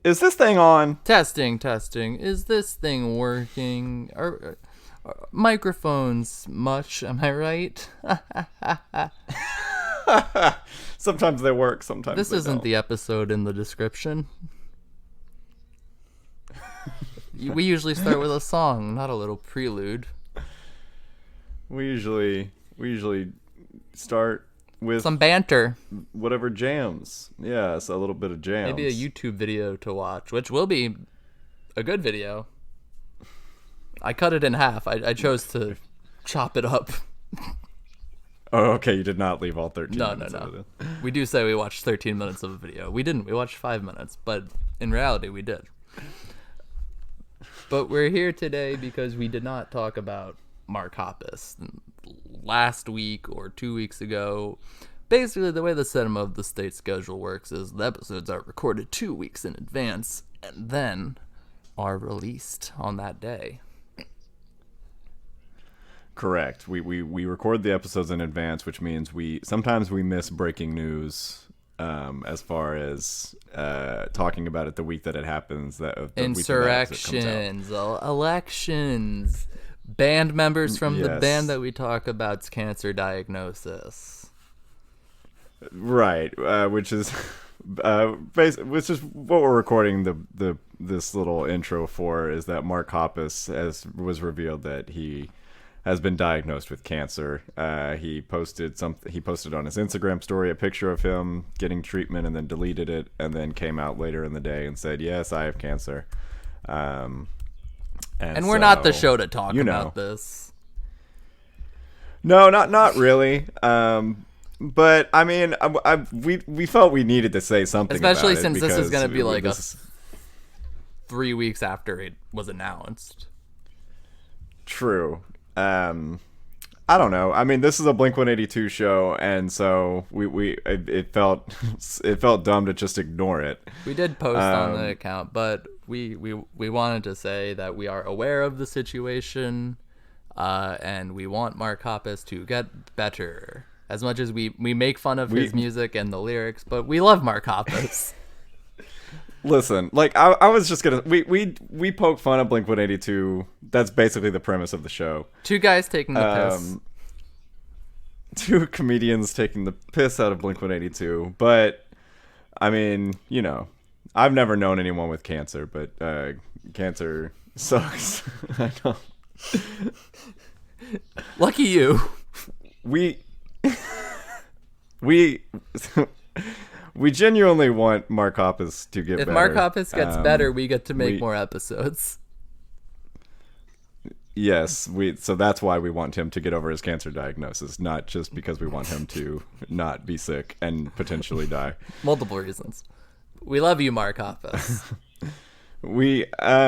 Is this thing on? Testing. Is this thing working? Are microphones much? Am I right? Sometimes they work, sometimes this they isn't don't. the episode in the description. We usually start with a song, not a little prelude. We usually start with some banter. Whatever jams. Yeah, it's a little bit of jams. Maybe a YouTube video to watch, which will be a good video. I cut it in half. I chose to chop it up. Oh, okay. You did not leave all 13 No. minutes out of it. We do say we watched 13 minutes of a video. We didn't. We watched 5 minutes, but in reality, we did. But we're here today because we did not talk about Mark Hoppus. Last week or 2 weeks ago, basically the way the Cinema of the State schedule works is the episodes are recorded 2 weeks in advance and then are released on that day. Correct. We record the episodes in advance, which means sometimes we miss breaking news as far as talking about it the week that it happens. Insurrections, elections, band members from the band that we talk about's cancer diagnosis. Right, which is which is what we're recording this little intro for, is that Mark Hoppus was revealed that he has been diagnosed with cancer. He posted on his Instagram story a picture of him getting treatment and then deleted it, and then came out later in the day and said, "Yes, I have cancer." And we're not the show to talk about this. No, not really. But I mean, we felt we needed to say something, especially about it since this is going to be like 3 weeks after it was announced. True. I don't know. I mean, this is a Blink-182 show, and so it felt dumb to just ignore it. We did post on the account, but we wanted to say that we are aware of the situation, and we want Mark Hoppus to get better. As much as we make fun of his music and the lyrics, but we love Mark Hoppus. Listen, like I was just gonna we poke fun at Blink-182. That's basically the premise of the show. Two guys taking the piss. Two comedians taking the piss out of Blink-182. But I mean, I've never known anyone with cancer, but cancer sucks. I know. Lucky you. We genuinely want Mark Hoppus to get better. If Mark Hoppus gets better, we get to make more episodes. Yes, so that's why we want him to get over his cancer diagnosis, not just because we want him to not be sick and potentially die. Multiple reasons. We love you, Mark Hoppus.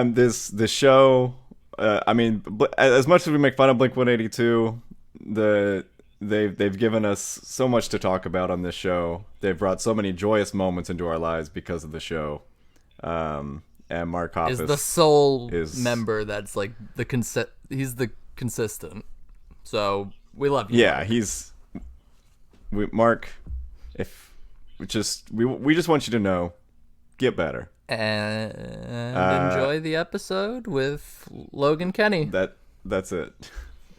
This show, I mean, as much as we make fun of Blink-182, They've given us so much to talk about on this show. They've brought so many joyous moments into our lives because of the show. And Mark Hoppus is the sole member that's like he's the consistent. So we love you. Yeah, Mark. If we just want you to know, get better and enjoy the episode with Logan Kenny. That's it.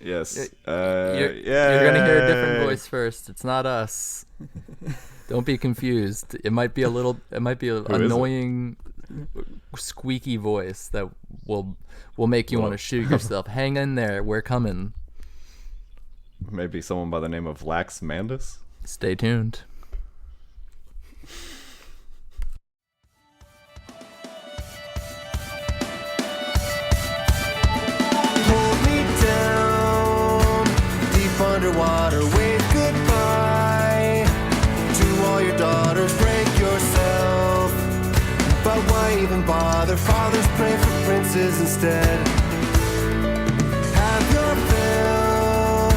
Yes. You're gonna hear a different voice first. It's not us. Don't be confused. It might be an annoying, squeaky voice that will make you want to shoot yourself. Hang in there. We're coming. Maybe someone by the name of Lax Mandus. Stay tuned. Underwater, wave goodbye to all your daughters, break yourself. But why even bother? Fathers pray for princes instead. Have your fill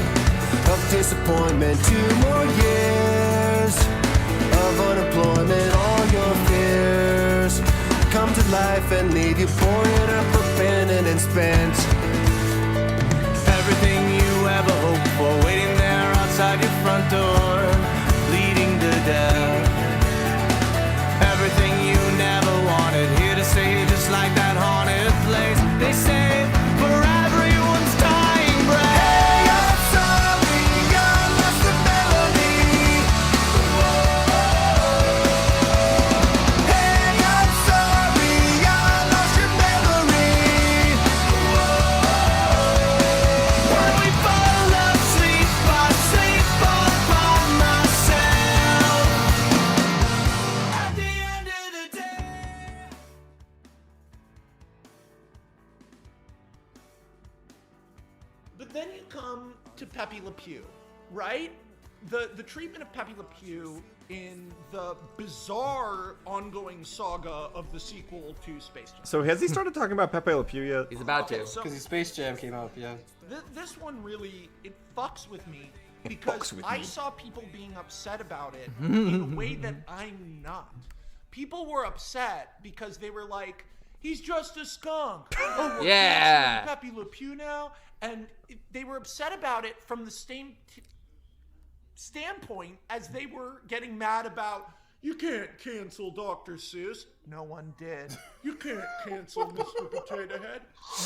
of disappointment, 2 more years of unemployment. All your fears come to life and leave you pouring up, abandoned and spent. Everything you ever hoped for, waiting there outside your front door, bleeding to death. Everything you never wanted, here then you come to Pepe Le Pew, right? The treatment of Pepe Le Pew in the bizarre ongoing saga of the sequel to Space Jam. So has he started talking about Pepe Le Pew yet? He's about to. So Because Space Jam came out, yeah. this one really, it fucks with me because I saw people being upset about it in a way that I'm not. People were upset because they were like, he's just a skunk. Oh, we're Yeah. canceling Pepe Le Pew now. And they were upset about it from the same standpoint as they were getting mad about, you can't cancel Dr. Seuss. No one did. You can't cancel Mr. Potato Head.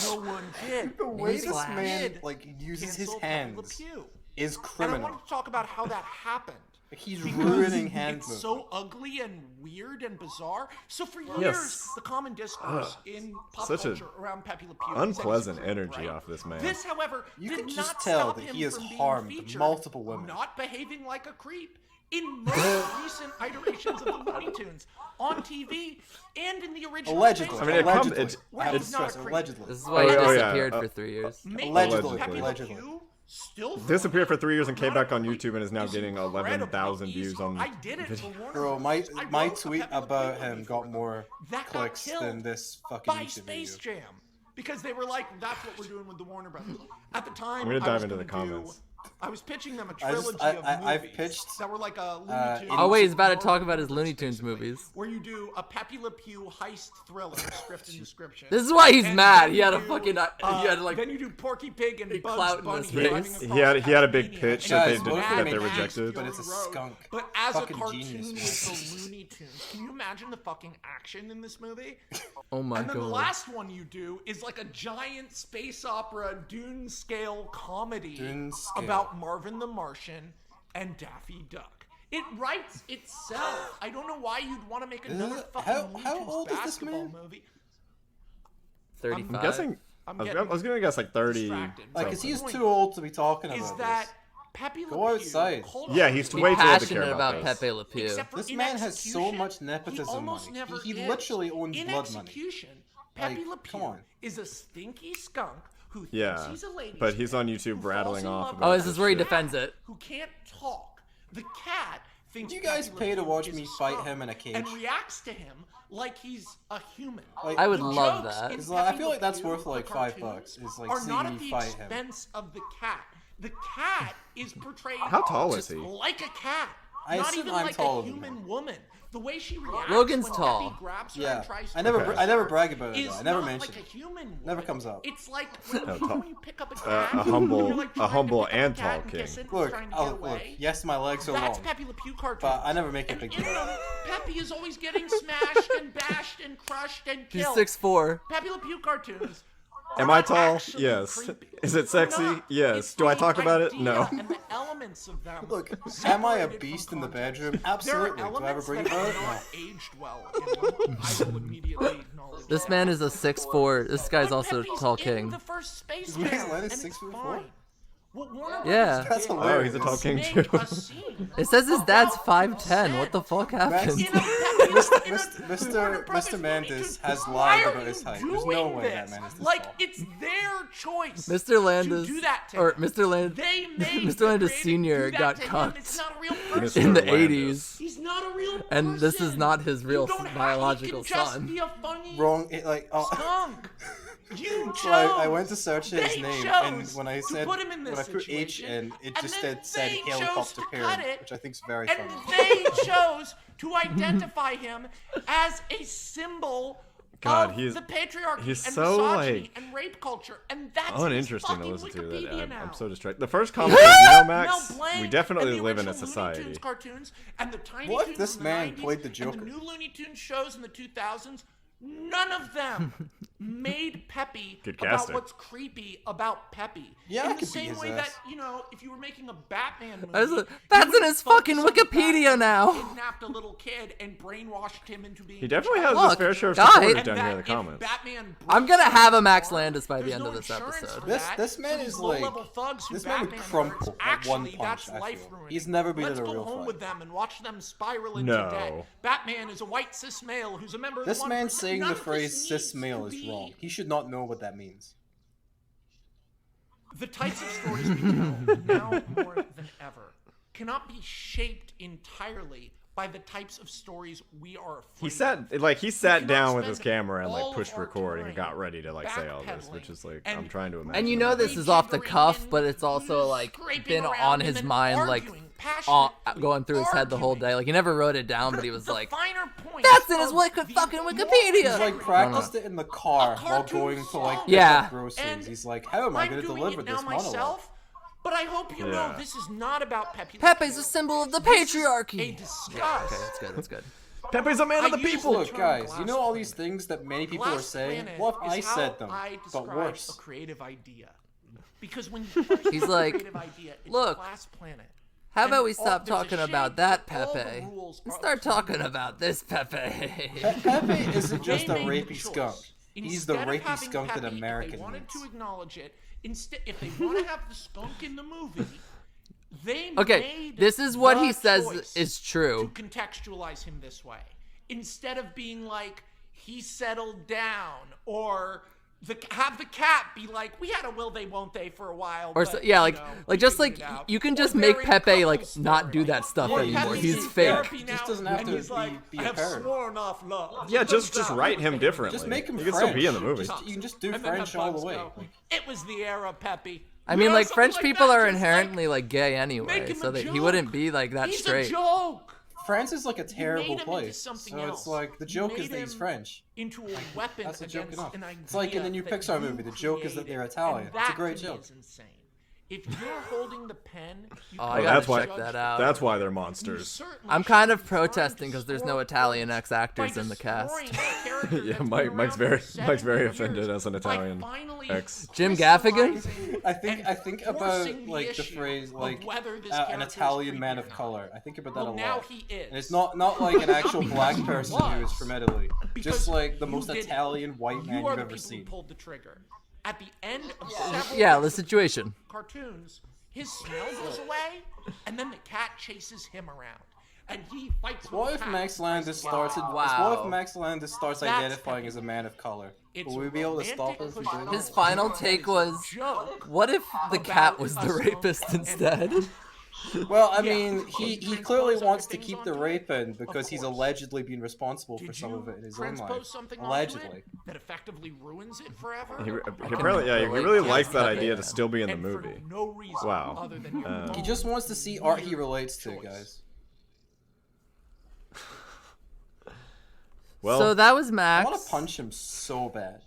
No one did. The way They this man did uses his cancel Pepe Le hands Pew. is And I criminal. wanted to talk about how that happened. He's Because ruining hand it's movement. so ugly and weird and bizarre. So for years, Yes. the common discourse in pop Such a culture around Pepe Le Pew is that he's unpleasant crude, energy right? off this man. This, however, You did can not just tell stop that him he has from being harmed featured multiple women. not behaving like a creep in most recent iterations of the Looney Tunes on TV and in the original. Allegedly. Space I mean, it Jam. comes- allegedly. it's- I have to it's not a stress, creep. allegedly. This is why he Oh, yeah, disappeared for 3 years. Making Allegedly. Pepe Le Allegedly. Pew still Disappeared for 3 years and came not a back on creep YouTube and is now is getting incredibly 11,000 views easy. on I did it for video. Warner Bro, Brothers. I my wrote a tweet Pepe Le Pew about movie him for got them. more That got clicks killed than this fucking by YouTube Space video. Jam because they were like, that's what we're doing with the Warner Brothers. At the time, I'm gonna I dive was into the gonna do- comments. I was pitching them a I just- trilogy I- of I've movies pitched, that were like a Looney Tunes. Oh wait, he's about to talk about his Looney Tunes movies. Where you do a Pepe Le Pew heist thriller, script and description. This is why he's And mad. then He had you a do, fucking. He had like. then you do Porky Pig and big Bugs clout in Bunny his driving face. across He had a big Tasmania, pitch and that they it's did- mad that they Max rejected. Fury But it's a Road. skunk. But as a Fucking cartoon genius. with the Looney Tunes, can you imagine the fucking action in this movie? Oh my And then the god. last one you do is like a giant space opera Dune scale comedy Dune scale. about Marvin the Martian and Daffy Duck. It writes itself. I don't know why you'd want to make another fucking how- Looney how Tunes old is this basketball man? movie. 35. I'm guessing. I was gonna guess like 30. distracted. Like, So is the he's point too old to be talking Is about that this? Pepe Le Go Pew? outside. Hold on. Yeah, he's Be way too old to passionate care about about this. Pepe Le Pew. Except for This in man has so execution, much he nepotism almost money. never He is. literally owns in blood money. execution, Pepe Like, Le come Pew on. is a stinky skunk who thinks Yeah, he's a lady, but he's on who YouTube falls rattling in off love about Oh, with this is a where he cat defends it. Who can't talk. The cat thinks Do you guys Pepe Le pay to Pew watch is me a fight skunk him in a cage? and reacts to him like he's a human. Like, I would The love jokes that. in 'Cause, I Pepe feel Le like that's Pew, worth, like, the $5 cartoons, is, like, are seeing not me at the fight him. expense of the cat. The cat is portrayed How tall is just he? like a cat. I not assume even I'm like taller a than human him. woman. The way she reacts Logan's when tall. Pepe grabs her Yeah, and tries to I never, kiss I never her brag about it. is Though. I never not mention like a it. human woman. Never comes up. It's like when, No, you know, tall. when you pick up a cat, a humble- you're, like, a trying to humble pick up a and cat tall and king. kiss it and Look, trying to oh, get look. away. Yes, my legs are That's long. Pepe Le Pew cartoons. But I never make a And big in deal. them, Pepe is always getting smashed and bashed and crushed and He's killed. 6'4". Pepe Le Pew cartoons. Am are I not tall? actually Yes. creepy. Is it sexy? They're not. Yes. It's Do I the talk about it? idea No. And the elements of them. Look, am I a separated beast from in the context. bedroom? There are Absolutely. Do I ever elements bring that it up? have not No. aged well. You know? I will immediately acknowledge This that. man is a 6'4". This guy's But also Pepe's tall in king. the first Space Max Jam, Landis and it's 6'4"? fine. What Warner Yeah. Brothers That's did hilarious. Oh, he's a tall was king make too. a scene It says his dad's about 5'10". What the fuck happened? in a Pepe- in a Mr. Warner Brothers Mr. Looney Mandis Tunes. has Why lied are about his you height. There's no doing way that this? man is this Like, tall. it's their choice Mr. Landis to do that to or him. Mr. Landis They made Mr. the Landis creative Sr. do that got to him. cucked It's not a real person. in the Mr. Landis. 80s. He's not a real person. And this is not his real You don't have- biological he can just son. Be a funny Wrong. It, like, oh. skunk. You chose. So I went to search his They name, chose and when I to said put him in this when I put H situation, in, it and just then said they chose helicopter to parent, cut it, which I think is very and funny. they chose to identify him as a symbol God, of he's- the patriarchy he's and so, misogyny like, and rape culture, and that's Uninteresting to his listen fucking to. That Wikipedia now. I'm so distracted. The first comment is, you know, Max, Mel Blanc we definitely and the live in a original Looney society. Tunes cartoons and the Tiny What if Toons this in man the 90s played the and Joker? the new Looney Tunes shows in the 2000s, none of them made Pepe Good about casting. what's creepy about Pepe. Yeah, I in the could be same his way ass. that, you know, if you were making a Batman movie, That's you in wouldn't his focus fucking on the fact Wikipedia that now. he kidnapped a little kid and brainwashed him into being He definitely has Look, his fair share of guys- supporters and down that here in the if comments. Batman I'm gonna breaks have a his Max arm, Landis by the there's end no of this insurance episode. for This- that. this man So these is like- low-level thugs who this man would Batman crumple hurts, at one actually, punch, that's I life feel. ruining. He's never been Let's in a go real home fight. with them and watch them spiral into No. debt. Batman is a white cis male who's a member of This the 1%. man saying None the of this phrase needs cis male to is be- wrong. He should not know what that means. The types of stories we tell now more than ever cannot be shaped entirely by the types of stories we are afraid He sat cannot down with his spend camera and like all of pushed our record and time got ready to like say all this, backpedaling which is like and- I'm trying to imagine. And you know this is off the cuff, but it's also like been on his mind, like going through his head the whole day. Like he never wrote it down, but he was like, "That's in his fucking Wikipedia." He's like practiced it in the car while going to like pick Yeah. up groceries. He's like, how am I going to deliver this monologue? But I hope you know Yeah. this is not about Pepe. Pepe's a symbol of the This is patriarchy. A disgust. Okay, that's good. That's good. Pepe's a man of the I use people. the Look, term guys, glass you know all these planet. things that many people Glass are saying? planet What if I is how said them, I but describe worse? a creative idea. Because when you first He's have a like, creative idea, it's "Look, glass planet. How about And we stop there's a talking shape, about that all the Pepe rules and are start up to talking you. about this Pepe?" Pepe isn't just a They made the rapey choice. skunk. He's the Instead of rapey having skunk that Pepe, American If they wanted needs. to acknowledge it, instead, if they want to have the skunk in the movie, they Okay, made this is what the he says choice is true. to contextualize him this way, instead of being like he settled down or. Have the cat be like, we had a will they won't they for a while, Or but, so, yeah, we like just figured like it out. you can Or just they're make in Pepe couple like not do story. that stuff Or anymore. Pepe's He's in fake. therapy Just now, doesn't have and to he's like, be I have apparent. sworn off love. Yeah, just Turns out write he him was differently. Just make him He can French. still be in the movie. You can just do And then French have all the Bugs way. go, it was the era, Pepe. I You mean, know, like something French like people that, are just, inherently like gay make anyway, him so a that he joke. wouldn't be like that He's straight. a joke. France is like a made terrible him into place. something So else. it's like the You joke is made that he's him French. Into a weapon That's a joke against enough. an idea. It's like in the new that Pixar you movie, the joke is that they're created, Italian. and It's a that great to me joke. is insane. If you're holding the pen, you Oh, I can't gotta that's why- check that out. That's why they're You monsters. certainly I'm kind of shouldn't be trying to protesting because there's no score Italian points ex-actors by in the cast. destroying a character Yeah, that's been Mike's around very- for Mike's very 70 offended years as an by Italian finally ex. Jim Gaffigan? crystallizing I think and about forcing like the issue phrase of like whether this an character is Italian creepy man or of not. color. I think about that Well, a now lot. he is. And it's not like an actual Because black he person was. who is from Italy. Because Just like the you most did it. Italian white man You are you've the ever people who seen. pulled the trigger. At the end of several Yeah, the episodes of situation. cartoons, his smell goes away, and then the cat chases him around, and he fights. with What the if cat Max and Landis tries to starts? get him. Wow. What if Max Landis starts That's identifying Pepe. as a man of color? It's Will a we be able to stop romantic him from push doing on His this? final take was, Joke. "What if the cat was the rapist instead?" Well, I Yeah. mean, he Transpose clearly other wants to things keep the onto rape it? in because Of he's course. allegedly been responsible for Did some you of it in his own transpose life. something onto Allegedly. it that effectively ruins it forever? He can apparently, yeah, he relate really to likes that Pepe. idea to still be in the and movie. for no reason Wow. other than your He just wants to see art he relates to, choice. guys. Well, So that was I Max. want to punch him so bad.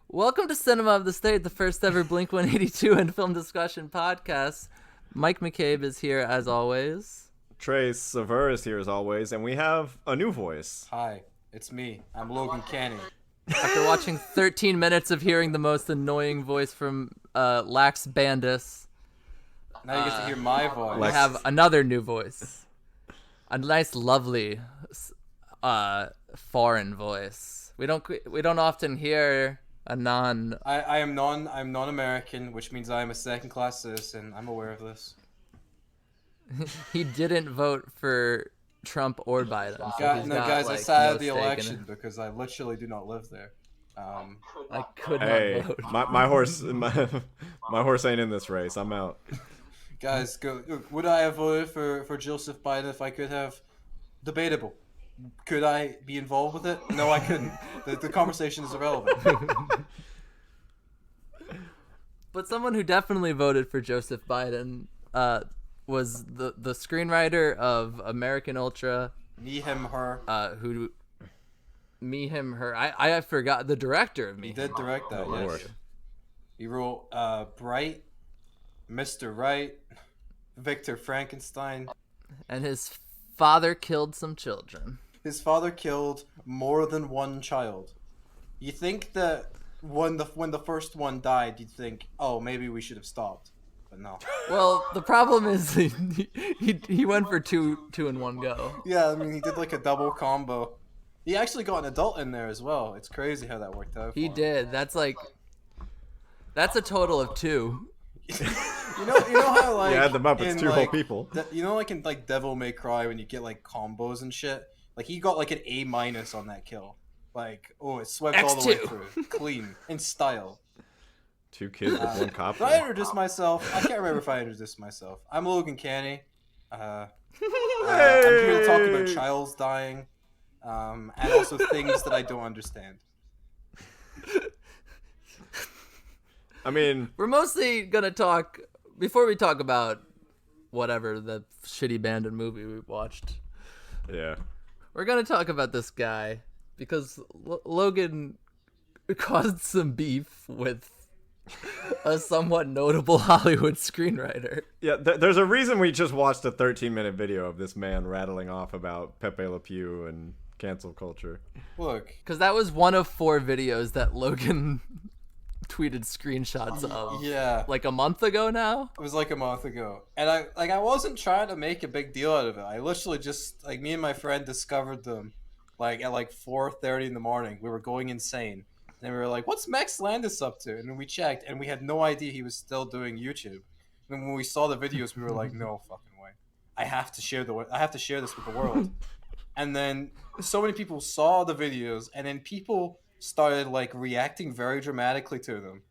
Welcome to Cinema of the State, the first ever Blink 182 and film discussion podcast. Mike McCabe is here as always. Trace Sever is here as always, and we have a new voice. Hi, it's me. I'm Logan Kenny. After watching 13 minutes of hearing the most annoying voice from Lax Bandis, Now you get to hear my voice. we Lex- have another new voice. A nice, lovely, foreign voice. We don't often hear a non. I'm non-American, which means I am a second-class citizen. I'm aware of this. He didn't vote for Trump or Biden. So he's got, Guys, I like, sat no at the stake in election it. because I literally do not live there. I could Hey, not vote. my horse, my horse ain't in this race. I'm out. Guys, would I have voted for Joseph Biden if I could have? Debatable. Could I be involved with it? No, I couldn't. The conversation is irrelevant. But someone who definitely voted for Joseph Biden was the screenwriter of American Ultra, Me, him, her. who me, him, her. I forgot the director of me. He did direct that, Oh, yes. Lord. He wrote Bright, Mr. Right, Victor Frankenstein. And his father killed some children. His father killed more than one child. You think that when the first one died, you'd think, oh, maybe we should have stopped. But no. Well, the problem is he went for two in one go. Yeah, I mean, he did like a double combo. He actually got an adult in there as well. It's crazy how that worked out. He for him. did. That's a total of 2. You know how like Yeah, add them up. It's in, two whole like, people. you know, like in like Devil May Cry when you get like combos and shit. Like he got like an A- on that kill. Like, oh, it swept all the way X2. through, clean in style. 2 kids with 1 cop. Did I introduce myself? I can't remember if I introduced myself. I'm Logan Kenny. I'm here to talk about childs dying, and also things that I don't understand. I mean, We're mostly gonna talk before we talk about whatever the shitty abandoned movie we watched. yeah. We're gonna talk about this guy because Logan caused some beef with a somewhat notable Hollywood screenwriter. Yeah, there's a reason we just watched a 13-minute video of this man rattling off about Pepe Le Pew and cancel culture. Look, Because that was one of 4 videos that Logan tweeted screenshots of. yeah, Like a month ago now? it was like a month ago, and I wasn't trying to make a big deal out of it. I literally just me and my friend discovered them, at 4:30 in the morning. We were going insane, and we were like, "What's Max Landis up to?" And then we checked, and we had no idea he was still doing YouTube. And when we saw the videos, we were like, "No fucking way! I have to share this with the world." And then so many people saw the videos, and then people started reacting very dramatically to them,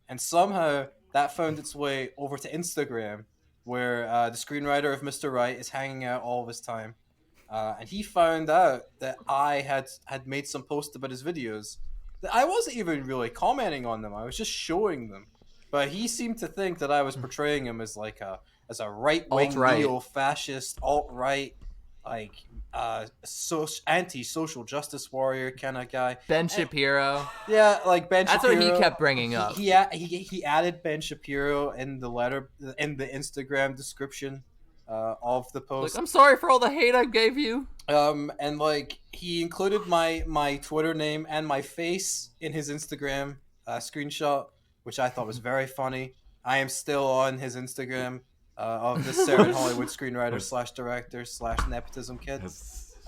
and somehow that found its way over to Instagram, where the screenwriter of Mr. Right is hanging out all of his time, and he found out that I had made some posts about his videos. That I wasn't even really commenting on them; I was just showing them. But he seemed to think that I was portraying him as a right-wing Alt-right. neo-fascist, alt-right, anti-social justice warrior kind of guy. Ben Shapiro. Yeah, Ben That's Shapiro. what he kept bringing up. He added Ben Shapiro in the Instagram description of the post. I'm sorry for all the hate I gave you. And he included my Twitter name and my face in his Instagram screenshot, which I thought was very funny. I am still on his Instagram of the Sarah Hollywood screenwriter / director / nepotism kid.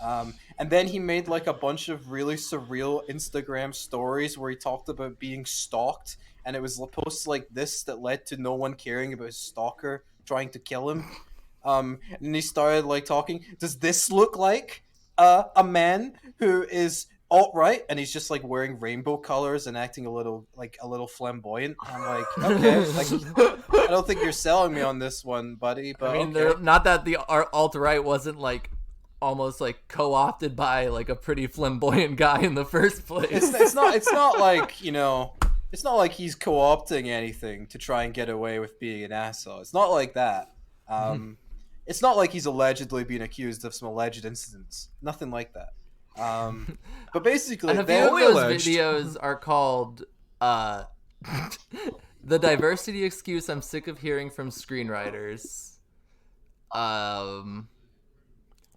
And then he made a bunch of really surreal Instagram stories where he talked about being stalked, and it was posts like this that led to no one caring about his stalker trying to kill him. And he started talking. Does this look like a man who is alt-right, and he's just wearing rainbow colors and acting a little flamboyant? I'm like, okay, I don't think you're selling me on this one, buddy. But I mean, okay. not that the alt-right wasn't almost co-opted by a pretty flamboyant guy in the first place. It's not it's not like he's co-opting anything to try and get away with being an asshole. It's not like that. It's not like he's allegedly being accused of some alleged incidents. Nothing like that. But basically, And a few of those videos are called the diversity excuse I'm sick of hearing from screenwriters,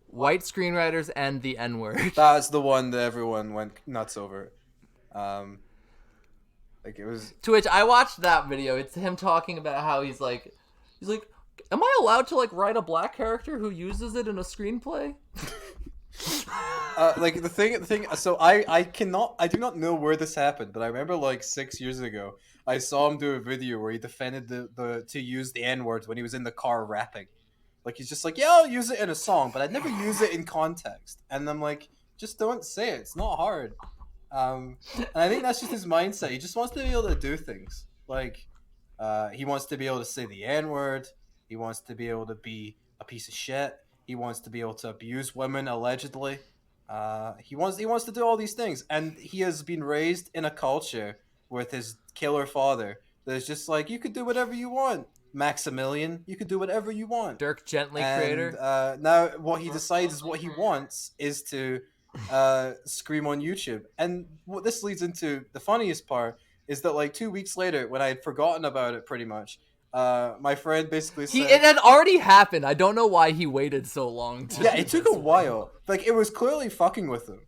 white screenwriters, and the N-word. That's the one that everyone went nuts over. It was. To which I watched that video. It's him talking about how he's like, am I allowed to write a black character who uses it in a screenplay? The thing. So I do not know where this happened, but I remember 6 years ago, I saw him do a video where he defended to use the N-word when he was in the car rapping. He's just yeah, I'll use it in a song, but I'd never use it in context. And I'm just don't say it. It's not hard. And I think that's just his mindset. He just wants to be able to do things. He wants to be able to say the N-word. He wants to be able to be a piece of shit. He wants to be able to abuse women, allegedly. He wants to do all these things. And he has been raised in a culture with his killer father that is just you could do whatever you want. Maximilian, you could do whatever you want. Dirk Gently And, creator. now what he decides is what he wants is to scream on YouTube. And what this leads into, the funniest part, is that 2 weeks later, when I had forgotten about it pretty much, my friend basically said... It had already happened. I don't know why he waited so long to Yeah, do it took this. a while. It was clearly fucking with him.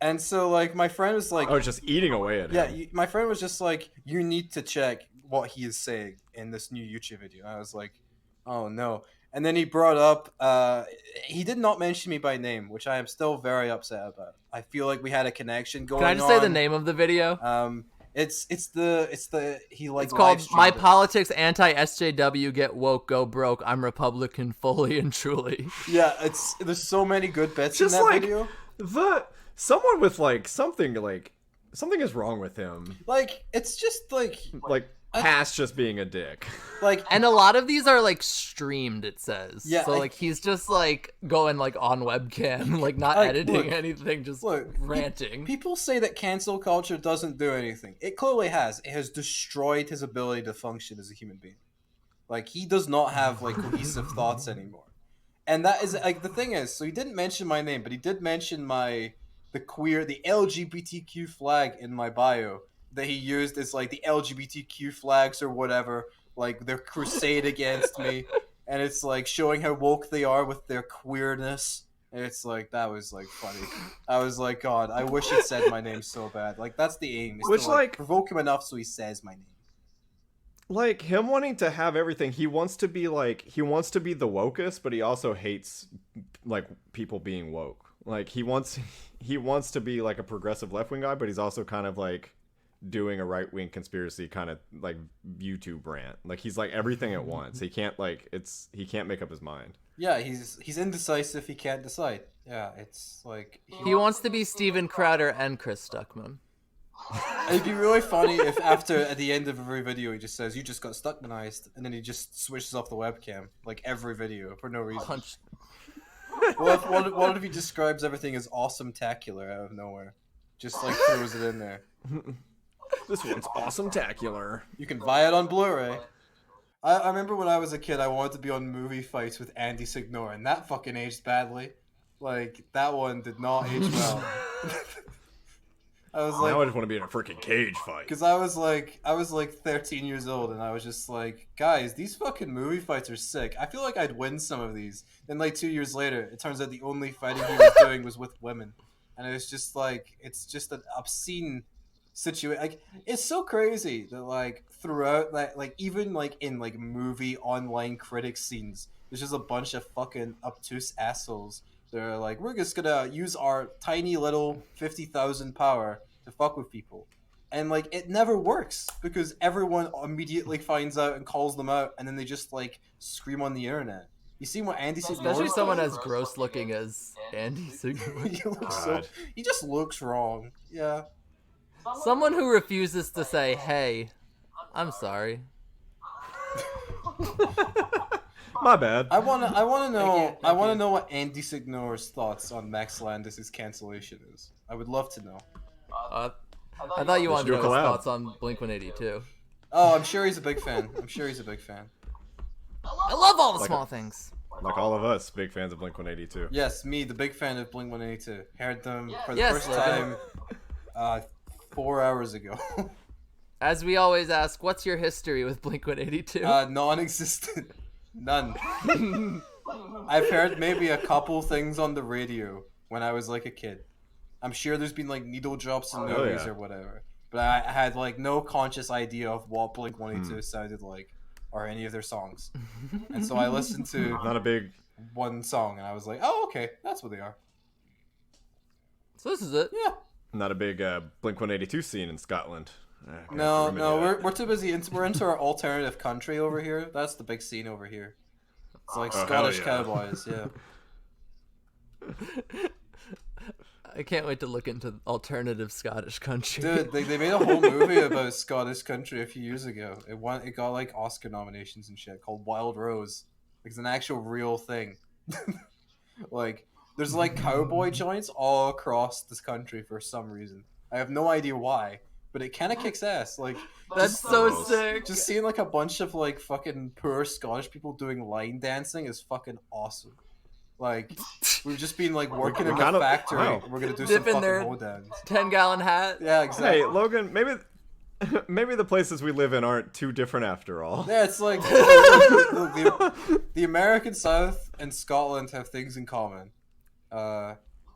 And so, my friend was I was just eating away at him. yeah, my friend was just you need to check what he is saying in this new YouTube video. And I was like, oh no. And then he brought up, he did not mention me by name, which I am still very upset about. I feel like we had a connection going on. Can I just say the name of the video? It's It's called My Politics Anti-SJW Get Woke Go Broke. I'm Republican fully and truly. Yeah, there's so many good bits Just in that video. Someone with something is wrong with him. It's just Like past just being a dick. Like, And a lot of these are like streamed, it says. Yeah, So like he's just like going like on webcam, like not Like, editing look, anything, just ranting. people say that cancel culture doesn't do anything. It clearly has. It has destroyed his ability to function as a human being. Like, he does not have like cohesive thoughts anymore. And that is like the thing is, so he didn't mention my name, but he did mention the LGBTQ flag in my bio that he used as like the LGBTQ flags or whatever, like their crusade against me, and it's like showing how woke they are with their queerness. And it's like, that was like funny. I was like, God, I wish he said my name so bad. Like, that's the aim, is Which, to like, provoke him enough so he says my name. Like, him wanting to have everything, he wants to be the wokest, but he also hates like people being woke. Like, he wants to be like a progressive left-wing guy, but he's also kind of like doing a right-wing conspiracy kind of like YouTube rant. Like, he's like everything at once. He can't make up his mind. Yeah, he's indecisive. He can't decide. Yeah, it's like He wants to be Steven Crowder and Chris Stuckman. it'd be really funny if at the end of every video he just says, "You just got Stuckmanized," and then he just switches off the webcam like every video for no reason. Punch. What if he describes everything as awesome-tacular out of nowhere? Just like throws it in there. This one's awesome-tacular. You can buy it on Blu-ray. I remember when I was a kid, I wanted to be on Movie Fights with Andy Signore, and that fucking aged badly. Like, that one did not age well. I was like, now I just want to be in a freaking cage fight. because I was like 13 years old, and I was just like, guys, these fucking movie fights are sick. I feel like I'd win some of these. Then like 2 years later, it turns out the only fighting he was doing was with women, and it was just like, it's just an obscene situation. Like, it's so crazy that like throughout that, like even like in like movie online critic scenes, there's just a bunch of fucking obtuse assholes. They're like, we're just gonna use our tiny little 50,000 power to fuck with people. And like, it never works because everyone immediately finds out and calls them out, and then they just like scream on the internet. You see what Andy Signore Especially someone as gross looking as Andy Signore. he just looks wrong. Yeah. Someone who refuses to say, "Hey, I'm sorry." My bad. I wanna know what Andy Signore's thoughts on Max Landis' cancellation is. I would love to know. I thought you wanted to do know a his collab. thoughts on Blink-182. Oh, I'm sure he's a big fan. I love all the small things. Like all of us, big fans of Blink-182. Yes, me, the big fan of Blink-182. Heard them for the Yes, first Logan. time 4 hours ago. As we always ask, what's your history with Blink-182? Non-existent. None. I've heard maybe a couple things on the radio when I was like a kid. I'm sure there's been like needle drops in movies yeah. or whatever. But I had like no conscious idea of what Blink-182 sounded like or any of their songs. And so I listened to Not a big. one song and I was like, oh, okay, that's what they are. So this is it. Yeah. Not a big Blink-182 scene in Scotland. No, we're too busy. We're into our alternative country over here. That's the big scene over here. It's like Oh, Scottish hell yeah. cowboys, yeah. I can't wait to look into alternative Scottish country. Dude, they made a whole movie about Scottish country a few years ago. It got like Oscar nominations and shit, called Wild Rose. Like, it's an actual real thing. Like, there's like cowboy joints all across this country for some reason. I have no idea why, but it kind of kicks ass. Like, That's so sick. just seeing like a bunch of like fucking poor Scottish people doing line dancing is fucking awesome. Like, we've just been like working in the kinda- factory. wow. We're gonna do Dip some in fucking their hoedowns. 10-gallon hat. Yeah, exactly. Hey, Logan, maybe the places we live in aren't too different after all. Yeah, it's like the American South and Scotland have things in common.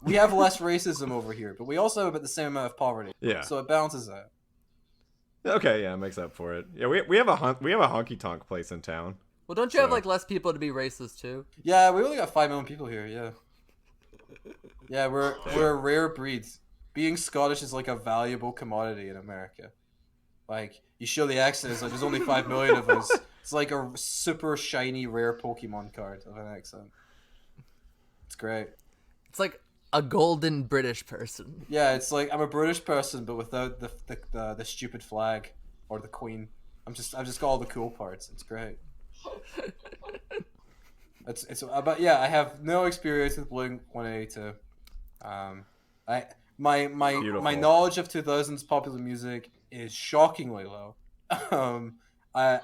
We have less racism over here, but we also have about the same amount of poverty. Yeah. So it balances out. Okay, yeah, makes up for it. Yeah, we have a honky tonk place in town. Well, don't you have So- like less people to be racist too? Yeah, we only got 5 million people here. Yeah. Yeah, we're a rare breed. Being Scottish is like a valuable commodity in America. Like, you show the accent, it's like there's only 5 million of us. It's like a super shiny rare Pokemon card of an accent. It's great. It's like a golden British person. Yeah, it's like I'm a British person, but without the stupid flag or the Queen. I've just got all the cool parts. It's great. It's about I have no experience with Blink 182. My knowledge of 2000s popular music is shockingly low. I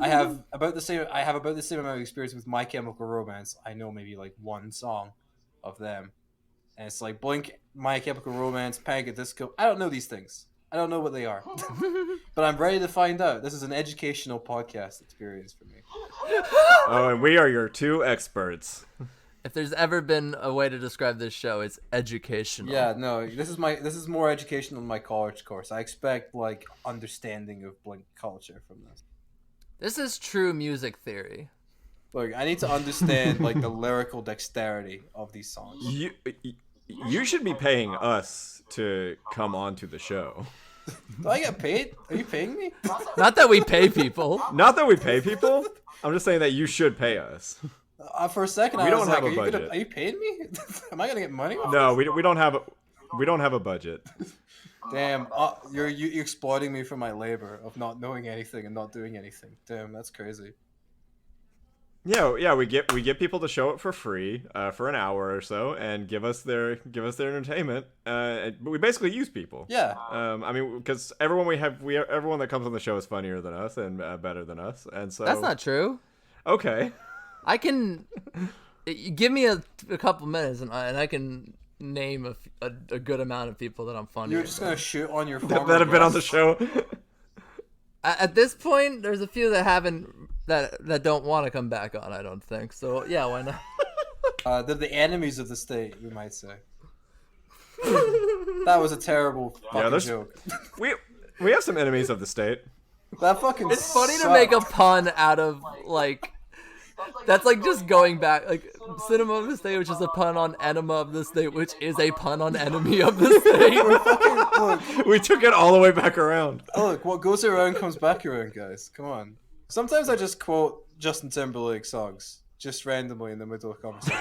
have about the same amount of experience with My Chemical Romance. I know maybe like one song of them, and it's like Blink, My Chemical Romance, Panic at Disco. I don't know these things. I don't know what they are, but I'm ready to find out. This is an educational podcast experience for me. Oh, and we are your two experts. If there's ever been a way to describe this show, it's educational. Yeah, no, this is more educational than my college course. I expect like understanding of Blink culture from this. This is true music theory. Look, I need to understand like the lyrical dexterity of these songs. You should be paying us to come onto the show. Do I get paid? Are you paying me? Not that we pay people. Not that we pay people. I'm just saying that you should pay us. For a second, We I don't was have like, a budget. Are you paying me? Am I gonna get money? No, we don't have a budget. Damn, you're exploiting me for my labor of not knowing anything and not doing anything. Damn, that's crazy. Yeah, we get people to show up for free for an hour or so and give us their entertainment. But we basically use people. Yeah. I mean, because everyone that comes on the show is funnier than us and better than us, and so That's not true. okay. I can give me a couple minutes and I can name a good amount of people that I'm funny. You're just gonna shoot on your That have been on the show. At this point, there's a few that haven't that don't want to come back on. I don't think so. Yeah, why not? They're the enemies of the state, we might say. That was a terrible fucking joke. We have some enemies of the state. That fucking. It's funny to sucked. make a pun out of like. That's like just going back, like cinema of the state, which is a pun on enema of the state, which is a pun on enemy of the state. Look, We took it all the way back around. look, what goes around comes back around, guys. Come on. Sometimes I just quote Justin Timberlake songs just randomly in the middle of conversation.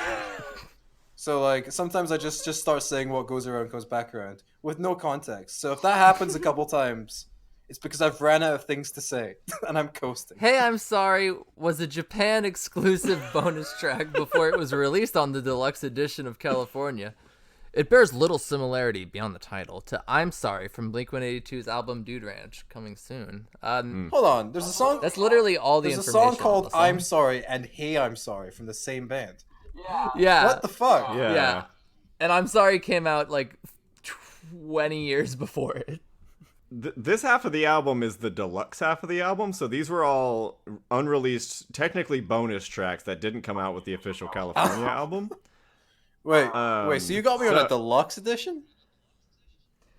So like sometimes I just start saying what goes around comes back around with no context. So if that happens a couple times, it's because I've ran out of things to say and I'm coasting. Hey, I'm Sorry was a Japan exclusive bonus track before it was released on the deluxe edition of California. It bears little similarity beyond the title to I'm Sorry from Blink-182's album Dude Ranch, coming soon. Hold on, there's a song. That's literally all the There's a information. song called on the song. "I'm Sorry" and "Hey, I'm Sorry" from the same band. Yeah. What the fuck? Yeah. Yeah. And I'm Sorry came out like 20 years before it. This half of the album is the deluxe half of the album, so these were all unreleased, technically bonus tracks that didn't come out with the official California album. Wait, so you got me on a so- deluxe edition?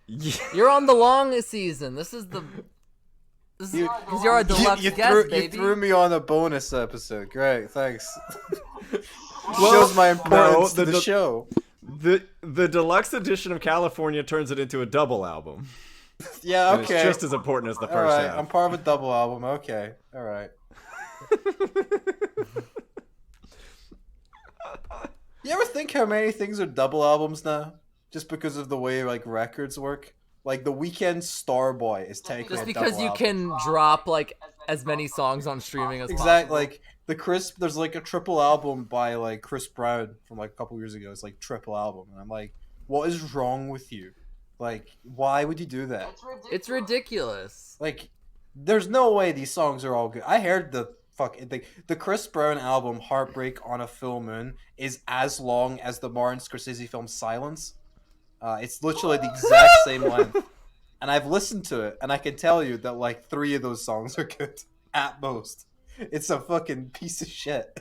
Yeah. You're on the long season. This is because you're a deluxe You guest, baby. threw me on a bonus episode. Great, thanks. Shows my importance to the show. The deluxe edition of California turns it into a double album. Yeah, And okay. It's just as important as the All first right, half. I'm part of a double album. Okay, all right. You ever think how many things are double albums now? Just because of the way like records work? Like The Weeknd's Starboy is technically Just a because double you album. can drop like as many songs on streaming as Exactly, possible. like there's like a triple album by like Chris Brown from like a couple years ago. It's like triple album, and I'm like, what is wrong with you? Like, why would you do that? It's ridiculous. Like, there's no way these songs are all good. I heard the Chris Brown album Heartbreak on a Full Moon is as long as the Martin Scorsese film Silence. It's literally the exact same length. And I've listened to it, and I can tell you that like 3 of those songs are good at most. It's a fucking piece of shit.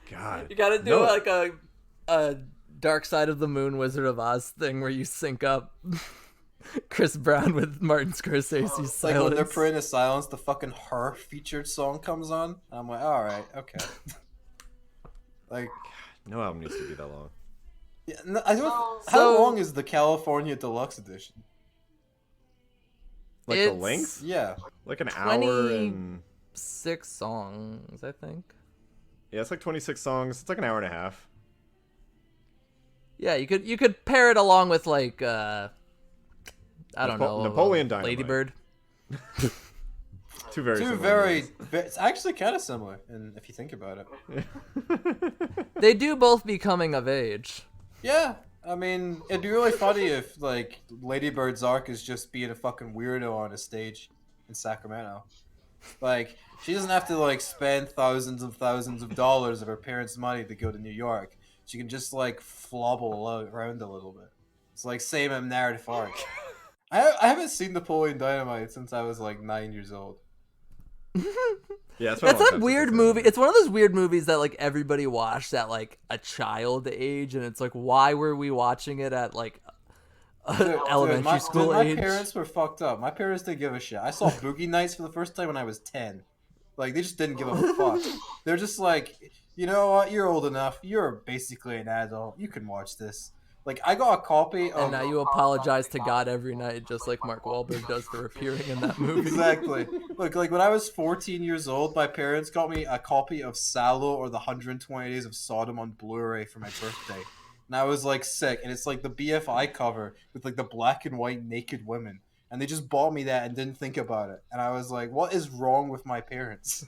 God. You gotta do No. like a Dark Side of the Moon, Wizard of Oz thing where you sync up Chris Brown with Martin Scorsese's It's like when Silence. they're praying to silence, the fucking Her featured song comes on. And I'm like, all right, okay. Like, No album needs to be that long. yeah, no, I don't. So- How long is the California Deluxe Edition? Like the It's- length? Yeah, Like an 20 hour and... 6 songs, I think. Yeah, it's like 26 songs. It's like an hour and a half. Yeah, you could pair it along with like I don't know, Napoleon Dynamite. Ladybird. Two very Two similar very, movies. it's actually kind of similar, and if you think about it. They do both be coming of age. Yeah, I mean, it'd be really funny if like Lady Bird's arc is just being a fucking weirdo on a stage in Sacramento. Like she doesn't have to like spend thousands of dollars of her parents' money to go to New York. She can just like flobble around a little bit. It's like same narrative arc. I haven't seen Napoleon Dynamite since I was like 9 years old. Yeah, it's It's a weird movie. It's one of those weird movies that like everybody watched at like a child age, and it's like, why were we watching it at like elementary school my age? parents were fucked up. My parents didn't give a shit. I saw Boogie Nights for the first time when I was 10. Like they just didn't give a fuck. They're just like, you know what? You're old enough. You're basically an adult. You can watch this. Like I got a copy of. And now you apologize to God every night, just like Mark Wahlberg does for appearing in that movie. Exactly. Look, like when I was 14 years old, my parents got me a copy of Sallow or the 120 Days of Sodom on Blu-ray for my birthday. And I was like sick. And it's like the BFI cover with like the black and white naked women. And they just bought me that and didn't think about it. And I was like, what is wrong with my parents?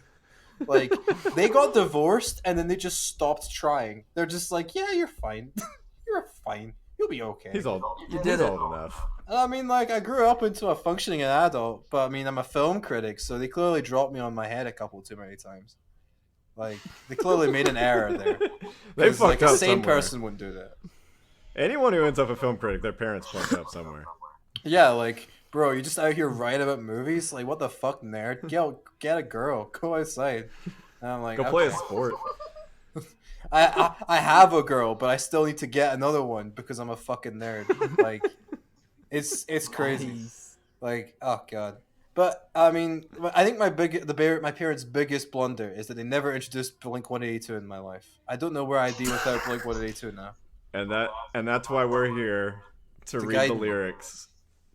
Like, they got divorced and then they just stopped trying. They're just like, yeah, you're fine. You're fine. You'll be okay. He's old. You did He's it. old enough. I mean, like, I grew up into a functioning adult, but I mean, I'm a film critic, so they clearly dropped me on my head a couple too many times. Like, they clearly made an error there. They 'Cause, fucked like, up a sane somewhere. person wouldn't do that. Anyone who ends up a film critic, their parents fucked up somewhere. Yeah, like, bro, you just out here writing about movies? Like, what the fuck, nerd? Get a girl. Go outside. And I'm like, Go play a okay. sport. I have a girl, but I still need to get another one because I'm a fucking nerd. Like, it's crazy. Like, oh god. But I mean, I think my parents' biggest blunder is that they never introduced Blink 182 in my life. I don't know where I'd be without Blink 182 now. And that's why we're here to read guide the me. lyrics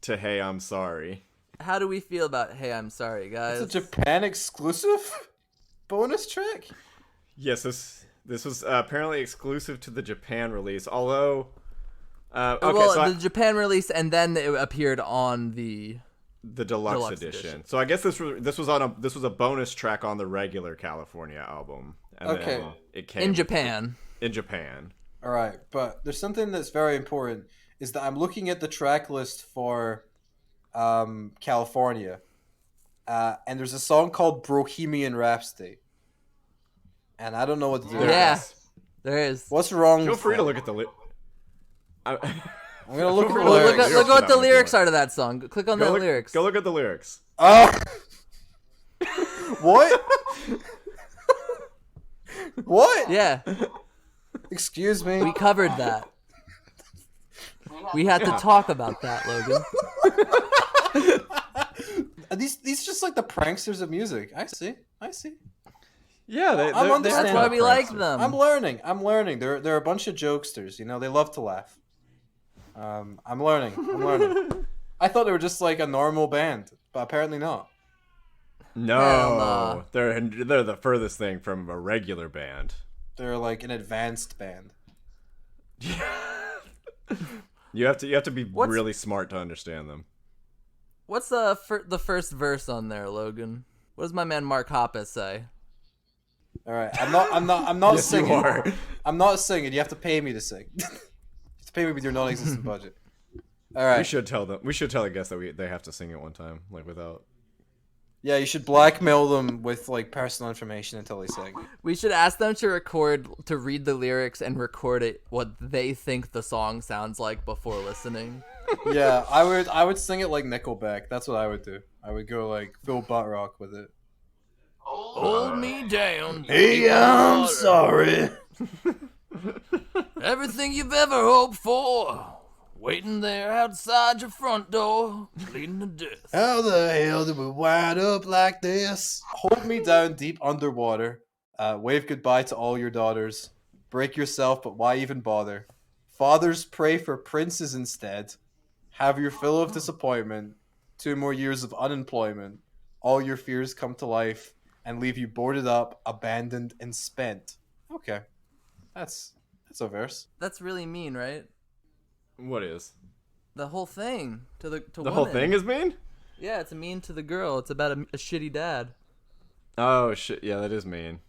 to Hey I'm Sorry. How do we feel about Hey, I'm Sorry, guys? It's a Japan exclusive bonus track. Yes, this was apparently exclusive to the Japan release. Although, okay, well, so the Japan release, and then it appeared on the the deluxe edition. So I guess this was a bonus track on the regular California album. And Okay. then it came in Japan. In Japan. All right, but there's something that's very important is that I'm looking at the track list for California, and there's a song called Bohemian Rhapsody, and I don't know what to do. with Yeah, that. there is. What's wrong? Feel with free to that? look at the I'm gonna look at the Well, Well, lyrics. look at what the Lyrics lyrics are to that song. Click on the lyrics. Go look at the lyrics. Oh, what? What? Yeah, Excuse me. we covered that. We had to talk about that, Logan. Are these just like the pranksters of music. I see. Yeah, I'm they're understanding. That's why we like pranksters. them. I'm learning. They're a bunch of jokesters. You know, they love to laugh. I'm learning. I thought they were just like a normal band, but apparently not. No, Hell no. they're the furthest thing from a regular band. They're like an advanced band. You have to be What's- really smart to understand them. What's the first verse on there, Logan? What does my man Mark Hoppus say? All right, I'm not Yes, you singing. are. I'm not singing. You have to pay me to sing. You have to pay me with your non-existent budget. All right. We should tell the guests that they have to sing it one time, like without. Yeah, you should blackmail them with like personal information until they sing. We should ask them to read the lyrics and record it what they think the song sounds like before listening. Yeah, I would sing it like Nickelback. That's what I would do. I would go like full butt rock with it. Hold me down. Hey, I'm sorry. Everything you've ever hoped for, waiting there outside your front door, leading to death. How the hell did we wind up like this? Hold me down deep underwater. Wave goodbye to all your daughters. Break yourself, but why even bother? Fathers pray for princes instead. Have your fill of disappointment. 2 more years of unemployment. All your fears come to life and leave you boarded up, abandoned, and spent. Okay. That's a verse. That's really mean, right? What is The whole thing to the whole thing is mean? Yeah, it's mean to the girl. It's about a shitty dad. Oh shit! Yeah, that is mean.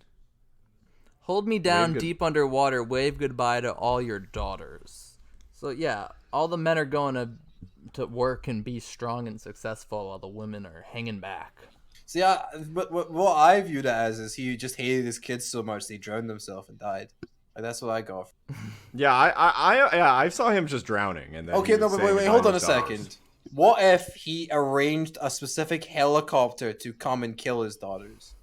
Hold me down good- deep underwater. Wave goodbye to all your daughters. So yeah, all the men are going to work and be strong and successful, while the women are hanging back. See, but what I viewed it as is he just hated his kids so much they drowned himself and died. Like that's what I got. Yeah, I saw him just drowning, and then Okay, he no, was but saying wait, goodbye hold to on a his daughters. second. What if he arranged a specific helicopter to come and kill his daughters?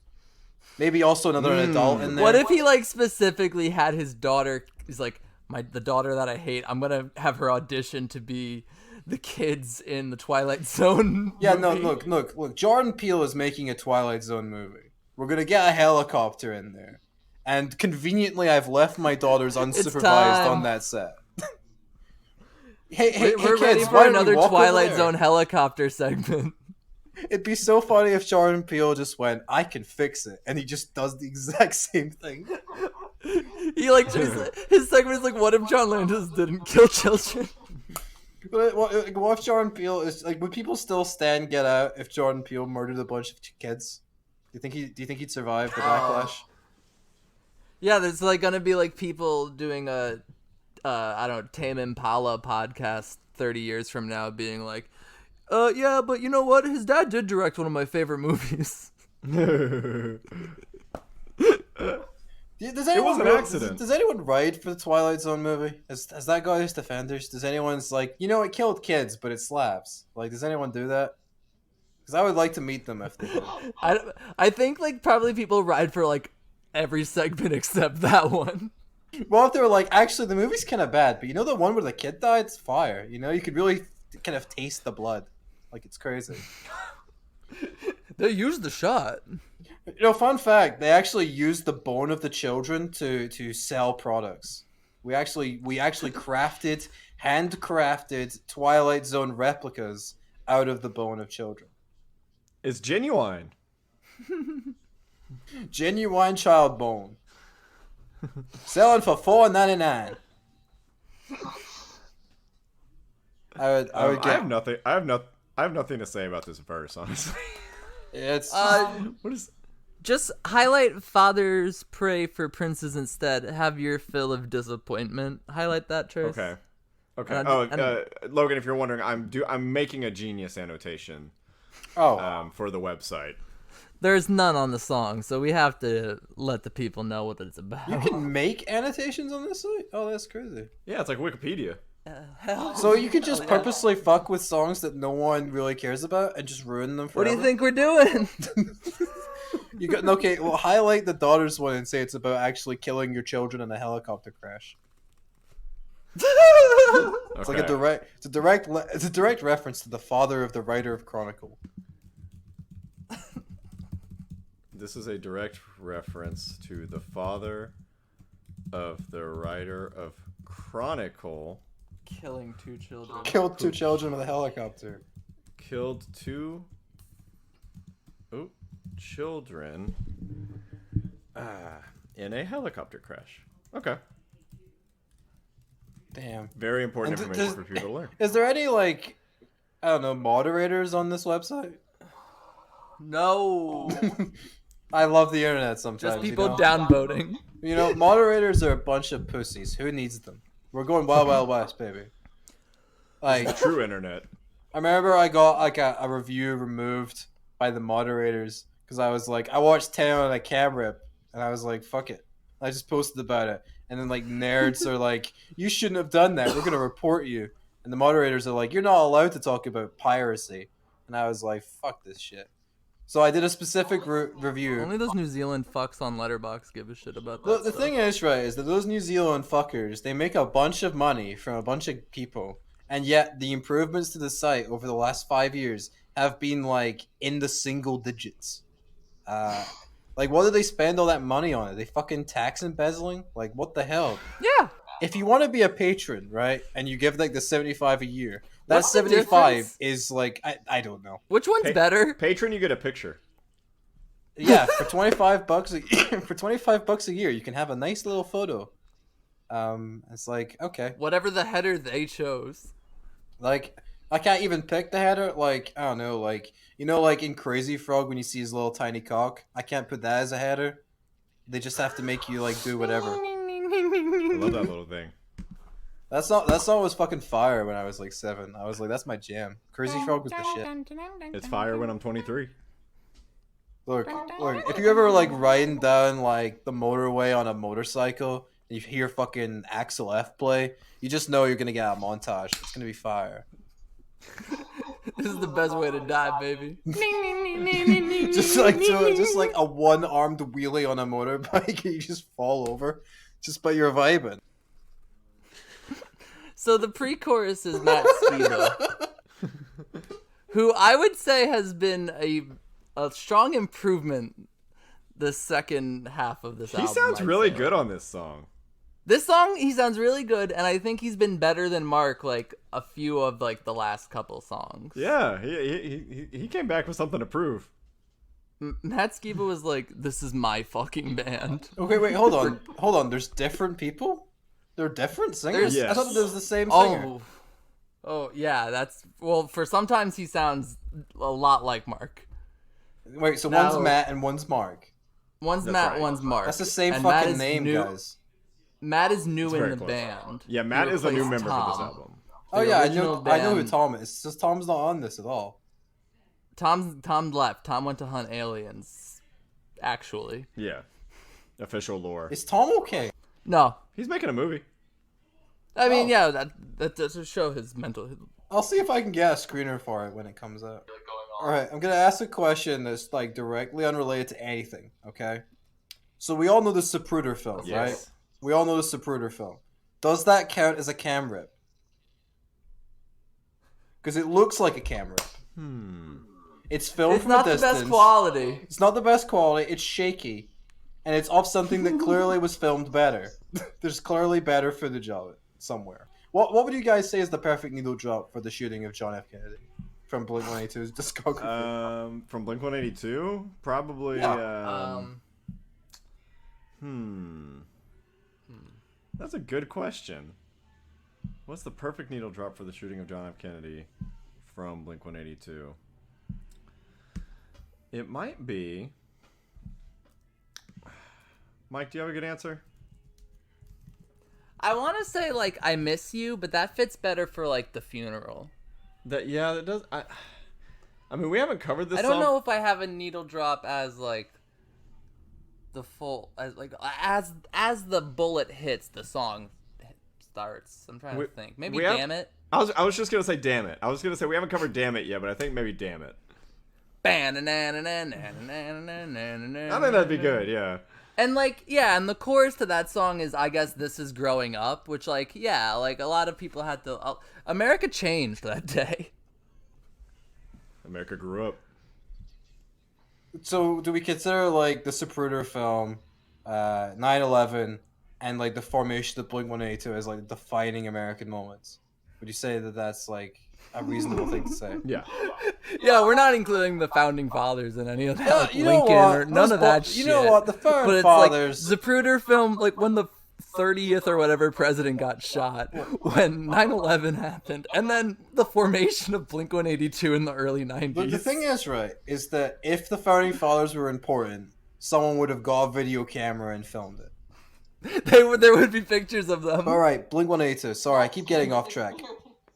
Maybe also another adult in there. What if he like specifically had his daughter? He's like the daughter that I hate. I'm gonna have her audition to be the kids in the Twilight Zone. Yeah, movie. no, look. Jordan Peele is making a Twilight Zone movie. We're gonna get a helicopter in there, and conveniently, I've left my daughters unsupervised time. on that set. hey, We're kids, ready why for don't we another walk over Twilight there? Zone helicopter segment. It'd be so funny if Jordan Peele just went, "I can fix it," and he just does the exact same thing. He like his segment is like, what if John Landis didn't kill children? But what if Jordan Peele is like? Would people still stand Get Out if Jordan Peele murdered a bunch of kids? Do you think he'd survive the backlash? Yeah, there's like gonna be like people doing a I don't know, Tame Impala podcast 30 years from now being like, yeah, but you know what? His dad did direct one of my favorite movies. Does anyone was an accident. Does anyone ride for the Twilight Zone movie? Has that got his defenders? Does anyone's like, it killed kids, but it slaps? Like, does anyone do that? Because I would like to meet them if they did. I think like probably people ride for like every segment except that one. Well, if they were like, actually, the movie's kind of bad, but the one where the kid died, it's fire. You could really kind of taste the blood. Like, it's crazy. They used the shot. Fun fact, they actually used the bone of the children to sell products. We actually handcrafted Twilight Zone replicas out of the bone of children. It's genuine. Genuine child bone. Selling for $4.99. I would I get. have nothing. I have nothing to say about this verse, honestly. It's What is? Just highlight fathers pray for princes instead. Have your fill of disappointment. Highlight that, Trace. Okay. And Logan, if you're wondering, I'm making a genius annotation for the website. There's none on the song, so we have to let the people know what it's about. you can make annotations on this site? Oh, that's crazy. Yeah, it's like Wikipedia. So you can just purposely fuck with songs that no one really cares about and just ruin them What forever? do you think we're doing? You got okay. Well, highlight the daughters one and say it's about actually killing your children in a helicopter crash. It's like it's a direct reference to the father of the writer of Chronicle. This is a direct reference to the father of the writer of Chronicle. Killing two children. Killed two children with a helicopter. Killed two children in a helicopter crash. Okay. Damn. Very important And information for people to learn. Is there any moderators on this website? No. I love the internet sometimes. Just people downvoting. Moderators are a bunch of pussies. Who needs them? We're going wild, wild west, baby. Like, True internet. I remember I got like a review removed by the moderators because I was like, I watched 10 on a cam rip, and I was like, fuck it. I just posted about it, and then like nerds are like, you shouldn't have done that. We're gonna report you. And the moderators are like, you're not allowed to talk about piracy. And I was like, fuck this shit. So I did a specific review. Only those New Zealand fucks on Letterboxd give a shit about that. The thing is, right, is that those New Zealand fuckers, they make a bunch of money from a bunch of people, and yet the improvements to the site over the last 5 years have been like in the single digits. Like, what do they spend all that money on? Are they fucking tax embezzling? Like, what the hell? Yeah. If you want to be a patron, right, and you give like the $75 a year, that What's the 75 difference? is like I don't know. Which one's better? Patron, you get a picture. Yeah, for $25 for $25 a year, you can have a nice little photo. It's like, okay. Whatever the header they chose. Like, I can't even pick the header. Like, I don't know, like, you know, like in Crazy Frog when you see his little tiny cock? I can't put that as a header. They just have to make you, like, do whatever. I love that little thing. That song was fucking fire when I was, like, 7. I was like, that's my jam. Crazy Frog was the shit. It's fire when I'm 23. Look, if you ever, like, riding down, like, the motorway on a motorcycle, and you hear fucking Axel F play, you just know you're gonna get a montage. It's gonna be fire. This is the best way to die, baby. just like a one-armed wheelie on a motorbike, and you just fall over, just by your vibing. So the pre-chorus is Matt Skiba, who I would say has been a strong improvement the second half of this He album. sounds really say. good on this song. This song, he sounds really good, and I think he's been better than Mark, like, a few of, like, the last couple songs. Yeah, he came back with something to prove. Matt Skiba was like, this is my fucking band. Okay, wait, hold on. There's different people? They're different singers? Yes. I thought there was the same singer. Oh, yeah, that's... Well, for sometimes he sounds a lot like Mark. Wait, so No. one's Matt and one's Mark. One's That's Matt, right. one's Mark. That's the same And Matt fucking is name, new, guys. Matt is new It's in very the close. band. Yeah, Matt He is a new replaced member for this Tom. album. Oh The yeah, I original know who band- Tom is. It's just Tom's not on this at all. Tom left. Tom went to hunt aliens, actually. Yeah. Official lore. Is Tom okay? No. He's making a movie. I mean, Oh. yeah, that does show his mental... I'll see if I can get a screener for it when it comes out. Alright, I'm gonna ask a question that's like directly unrelated to anything, okay? So we all know the Zapruder film, Yes. right? We all know the Zapruder film. Does that count as a cam rip? Because it looks like a cam rip. It's filmed It's from not a the distance. best quality. It's not the best quality. It's shaky, and it's off something that clearly was filmed better. There's clearly better footage of it somewhere. What would you guys say is the perfect needle drop for the shooting of John F. Kennedy from Blink-182's discography? From Blink-182? Probably, That's a good question. What's the perfect needle drop for the shooting of John F. Kennedy from Blink-182? It might be... Mike, do you have a good answer? I want to say, like, I Miss You, but that fits better for, like, the funeral. That does. I mean, we haven't covered this. I don't song. know if I have a needle drop as, like, the full... As the bullet hits, the song starts. I'm trying to think. Maybe Damn It? I was just gonna say Damn It. I was gonna say we haven't covered Damn It yet, but I think maybe Damn It. I think that'd be good. Yeah. And, like, yeah, and the chorus to that song is, I guess, This Is Growing Up, which, like, yeah, like, a lot of people had to... America changed that day. America grew up. So do we consider like the Zapruder film, 9/11, and like the formation of Blink-182 as like defining American moments? Would you say that that's like a reasonable thing to say? Yeah. Yeah, we're not including the founding fathers in any of that. Like you know Lincoln what? or none of that shit. You know what? The founding But it's fathers. like Zapruder film, like when the 30th or whatever president got shot, when 9/11 happened, and then the formation of Blink-182 in the early 90s. But the thing is, right, is that if the founding fathers were important, someone would have got a video camera and filmed it. there would be pictures of them. All right, Blink-182. Sorry, I keep getting off track.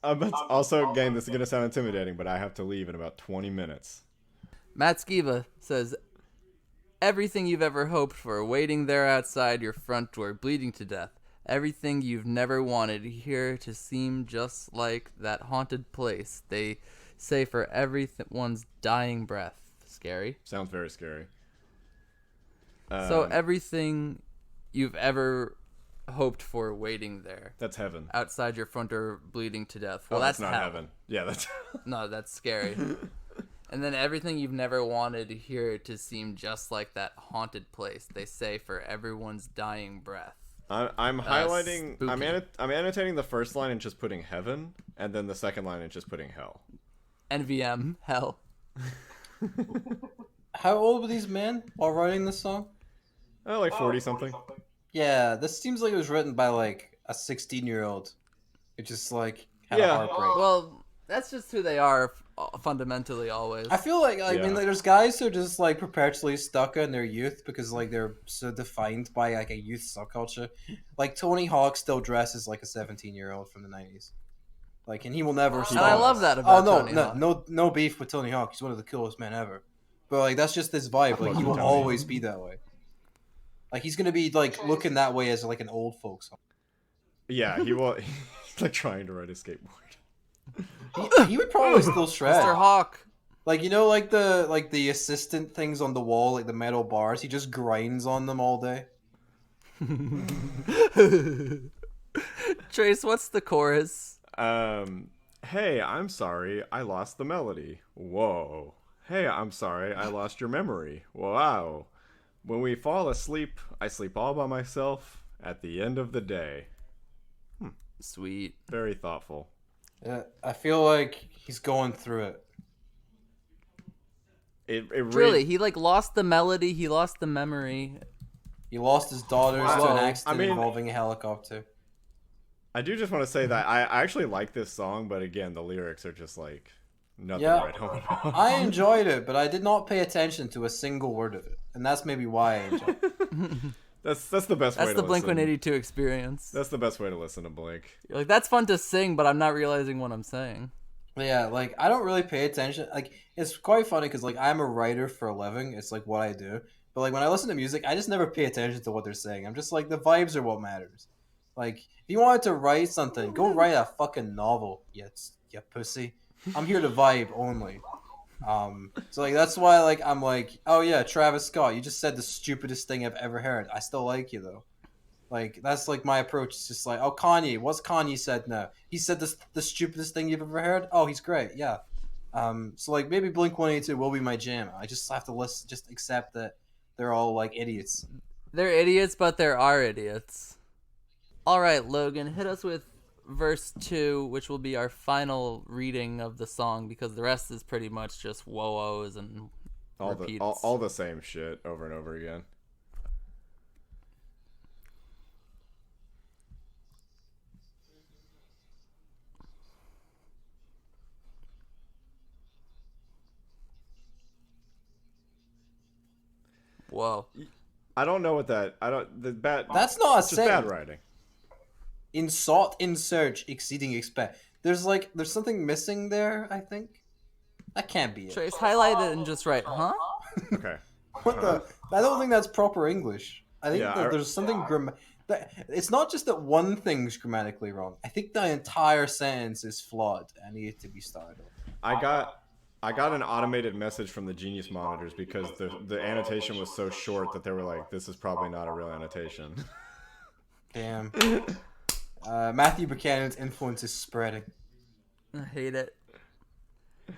But also, again, this is gonna sound intimidating, but I have to leave in about 20 minutes. Matt Skiba says, everything you've ever hoped for, waiting there outside your front door, bleeding to death. Everything you've never wanted here to seem just like that haunted place. They say for everyone's dying breath. Scary. Sounds very scary. So everything you've ever hoped for, waiting there That's heaven. outside your front door, bleeding to death. Well, Oh, that's not hell. heaven. Yeah, that's. No, that's scary. And then everything you've never wanted here to seem just like that haunted place. They say for everyone's dying breath. I'm highlighting. spooky. I'm annotating the first line and just putting heaven, and then the second line and just putting hell. NVM, hell. How old were these men while writing this song? Oh, like 40 something. Yeah, this seems like it was written by like a 16-year-old. It just like had Yeah. a heartbreak. Well, That's just who they are fundamentally always. I feel like, I Yeah. mean, like, there's guys who are just, like, perpetually stuck in their youth because, like, they're so defined by, like, a youth subculture. Like, Tony Hawk still dresses like a 17-year-old from the 90s. Like, and he will never And stop. I love that about Tony Hawk. No beef with Tony Hawk. He's one of the coolest men ever. But, like, that's just his vibe. Like, he will always be that way. Like, he's gonna be, like, looking that way as, like, an old folks home. Yeah, he will. He's like trying to ride a skateboard. He would probably still shred. Mr. Hawk. Like, you know, like the assistant things on the wall, like the metal bars. He just grinds on them all day. Trace, what's the chorus? Hey, I'm sorry, I lost the melody. Whoa. Hey, I'm sorry, I lost your memory. Wow. When we fall asleep, I sleep all by myself at the end of the day. Sweet. Very thoughtful. Yeah, I feel like he's going through it. It Really, he like lost the melody, he lost the memory. He lost his daughters to Wow. an accident I mean- involving a helicopter. I do just want to say that I actually like this song, but again, the lyrics are just like nothing Yeah. right home about. I enjoyed it, but I did not pay attention to a single word of it, and that's maybe why I enjoyed it. That's the best way That's to the listen. Blink-182 experience. That's the best way to listen to Blink. You're like, that's fun to sing, but I'm not realizing what I'm saying. Yeah, like, I don't really pay attention. Like, it's quite funny because, like, I'm a writer for a living. It's, like, what I do. But, like, when I listen to music, I just never pay attention to what they're saying. I'm just, like, the vibes are what matters. Like, if you wanted to write something, go write a fucking novel, you pussy. I'm here to vibe only. So, like, that's why, like, I'm like, oh, yeah, Travis Scott, you just said the stupidest thing I've ever heard. I still like you, though. Like, that's, like, my approach. It's just like, oh, Kanye, what's Kanye said now? He said the stupidest thing you've ever heard? Oh, he's great, yeah. So, like, maybe Blink-182 will be my jam. I just have to just accept that they're all, like, idiots. They're idiots, but there are idiots. All right, Logan, hit us with verse 2, which will be our final reading of the song, because the rest is pretty much just whoa-ohs and repeats. All the same shit over and over again. Whoa. I don't know what that. I don't. The bad. That's not a it's just saying. bad writing. In sought, in search, exceeding expect. There's something missing there, I think. That can't be it. Trace, highlight it and just write, huh? Okay. What the? I don't think that's proper English. I think Yeah, that there's something it's not just that one thing's grammatically wrong. I think the entire sentence is flawed and needs to be started over. I got an automated message from the Genius monitors because the annotation was so short that they were like, "This is probably not a real annotation." Damn. Matthew Buchanan's influence is spreading. I hate it.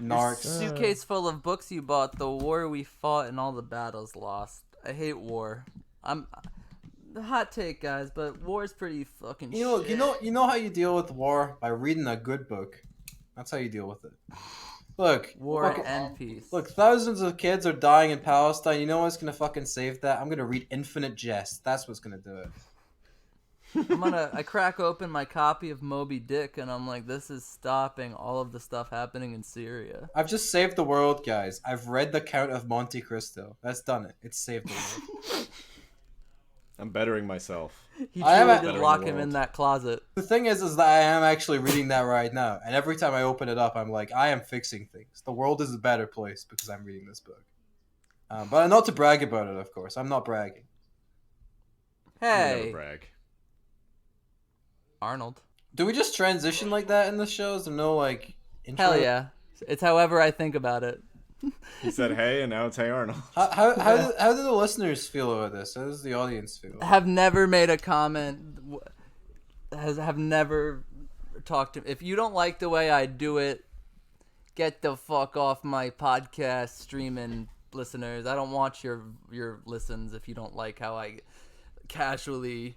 Narcs. Suitcase full of books you bought, the war we fought, and all the battles lost. I hate war. The hot take, guys, but war's pretty fucking shit. You know how you deal with war? By reading a good book. That's how you deal with it. Look, War and peace. Look, thousands of kids are dying in Palestine. You know what's gonna fucking save that? I'm gonna read Infinite Jest. That's what's gonna do it. I crack open my copy of Moby Dick, and I'm like, this is stopping all of the stuff happening in Syria. I've just saved the world, guys. I've read The Count of Monte Cristo. That's done it. It's saved the world. I'm bettering myself. He I truly haven't- did Better lock in the him in world. that closet. The thing is that I am actually reading that right now, and every time I open it up, I'm like, I am fixing things. The world is a better place because I'm reading this book. But not to brag about it, of course. I'm not bragging. Never Hey, brag. Arnold. Do we just transition like that in the shows? There's no like intro? Hell yeah. It's however I think about it. He said, "Hey," and now it's "Hey Arnold." How do the listeners feel about this? How does the audience feel? Have never made a comment. Have never talked to. If you don't like the way I do it, get the fuck off my podcast streaming, listeners. I don't want your listens if you don't like how I casually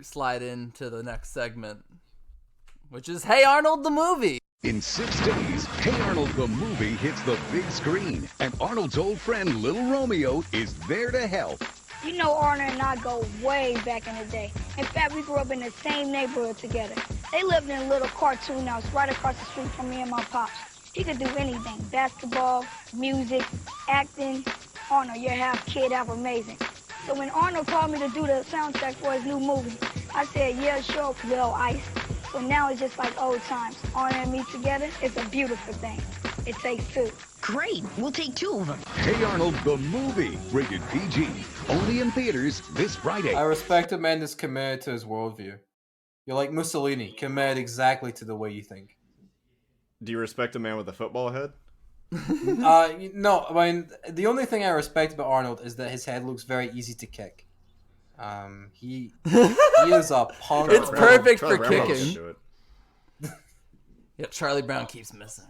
slide into the next segment, which is Hey Arnold the movie. In 6 days, Hey Arnold the movie hits the big screen, and Arnold's old friend Little Romeo is there to help. You know Arnold and I go way back in the day. In fact, we grew up in the same neighborhood together. They lived in a little cartoon house right across the street from me and my pops. He could do anything, basketball, music, acting. Arnold, you're half kid, half amazing. So when Arnold called me to do the soundtrack for his new movie, I said, yeah, sure, Lil Ice. So now it's just like old times. Arnold and me together, it's a beautiful thing. It takes two. Great, we'll take 2 of them. Hey Arnold, the movie, rated PG, only in theaters this Friday. I respect a man that's committed to his worldview. You're like Mussolini, committed exactly to the way you think. Do you respect a man with a football head? No, I mean, the only thing I respect about Arnold is that his head looks very easy to kick. He is a punk. It's perfect for Brown kicking. can do it. Yeah, Charlie Brown keeps missing.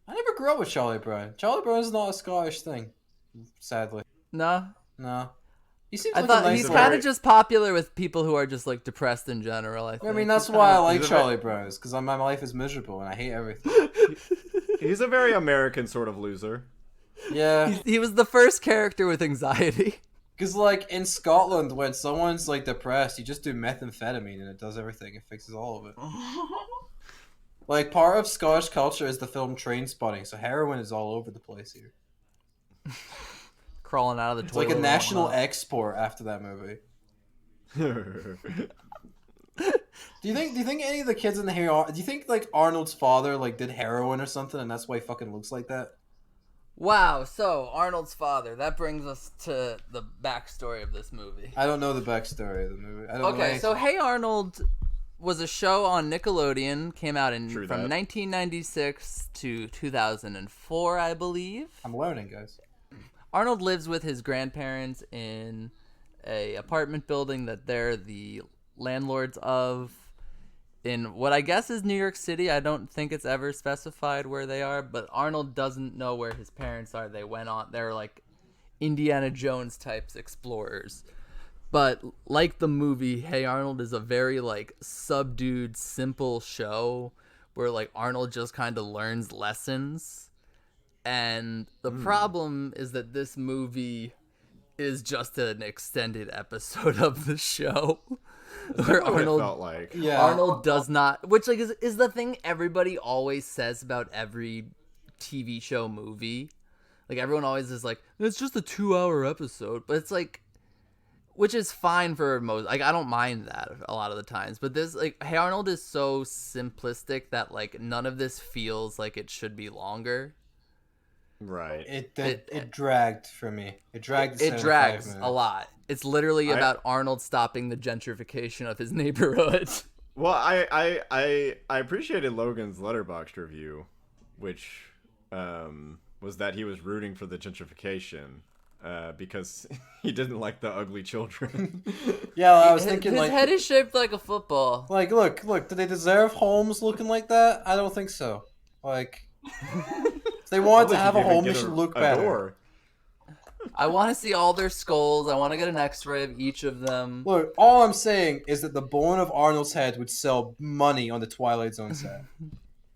I never grew up with Charlie Brown. Charlie Brown is not a Scottish thing, sadly. No, No. He seems I like thought a nice he's guy. kind of just popular with people who are just like depressed in general. I think. I mean, that's why I like Charlie Brown, because my life is miserable and I hate everything. He's a very American sort of loser. Yeah. He was the first character with anxiety. Because, like, in Scotland, when someone's, like, depressed, you just do methamphetamine and it does everything. It fixes all of it. Like, part of Scottish culture is the film Trainspotting, so heroin is all over the place here. Crawling out of the It's toilet. like a national export after that movie. Do you think any of the kids in the do you think, like, Arnold's father, like, did heroin or something and that's why he fucking looks like that? Wow, so Arnold's father. That brings us to the backstory of this movie. I don't know the backstory of the movie. I don't know Okay, anything. so Hey Arnold was a show on Nickelodeon, came out from True that. 1996 to 2004, I believe. I'm learning, guys. Arnold lives with his grandparents in a apartment building that they're the landlords of in what I guess is New York City. I don't think it's ever specified where they are, but Arnold doesn't know where his parents are. They're like Indiana Jones types explorers. But like the movie, Hey Arnold is a very like subdued, simple show where like Arnold just kind of learns lessons. And the problem is that this movie is just an extended episode of the show. Where What it Arnold felt like. Yeah. Arnold does not, which like is the thing everybody always says about every TV show movie. Like everyone always is like, it's just a 2-hour episode, but it's like, which is fine for most. Like I don't mind that a lot of the times, but this like Hey Arnold is so simplistic that like none of this feels like it should be longer. Right. It dragged for me. It dragged. It 75 drags minutes. a lot. It's literally about Arnold stopping the gentrification of his neighborhood. Well, I appreciated Logan's Letterboxd review, which was that he was rooting for the gentrification because he didn't like the ugly children. Yeah, I was thinking his like, head is shaped like a football. like, look, do they deserve homes looking like that? I don't think so. Like, if they wanted to have a home, they should look better. Door. I want to see all their skulls. I want to get an X-ray of each of them. Look, all I'm saying is that the bone of Arnold's head would sell money on the Twilight Zone set.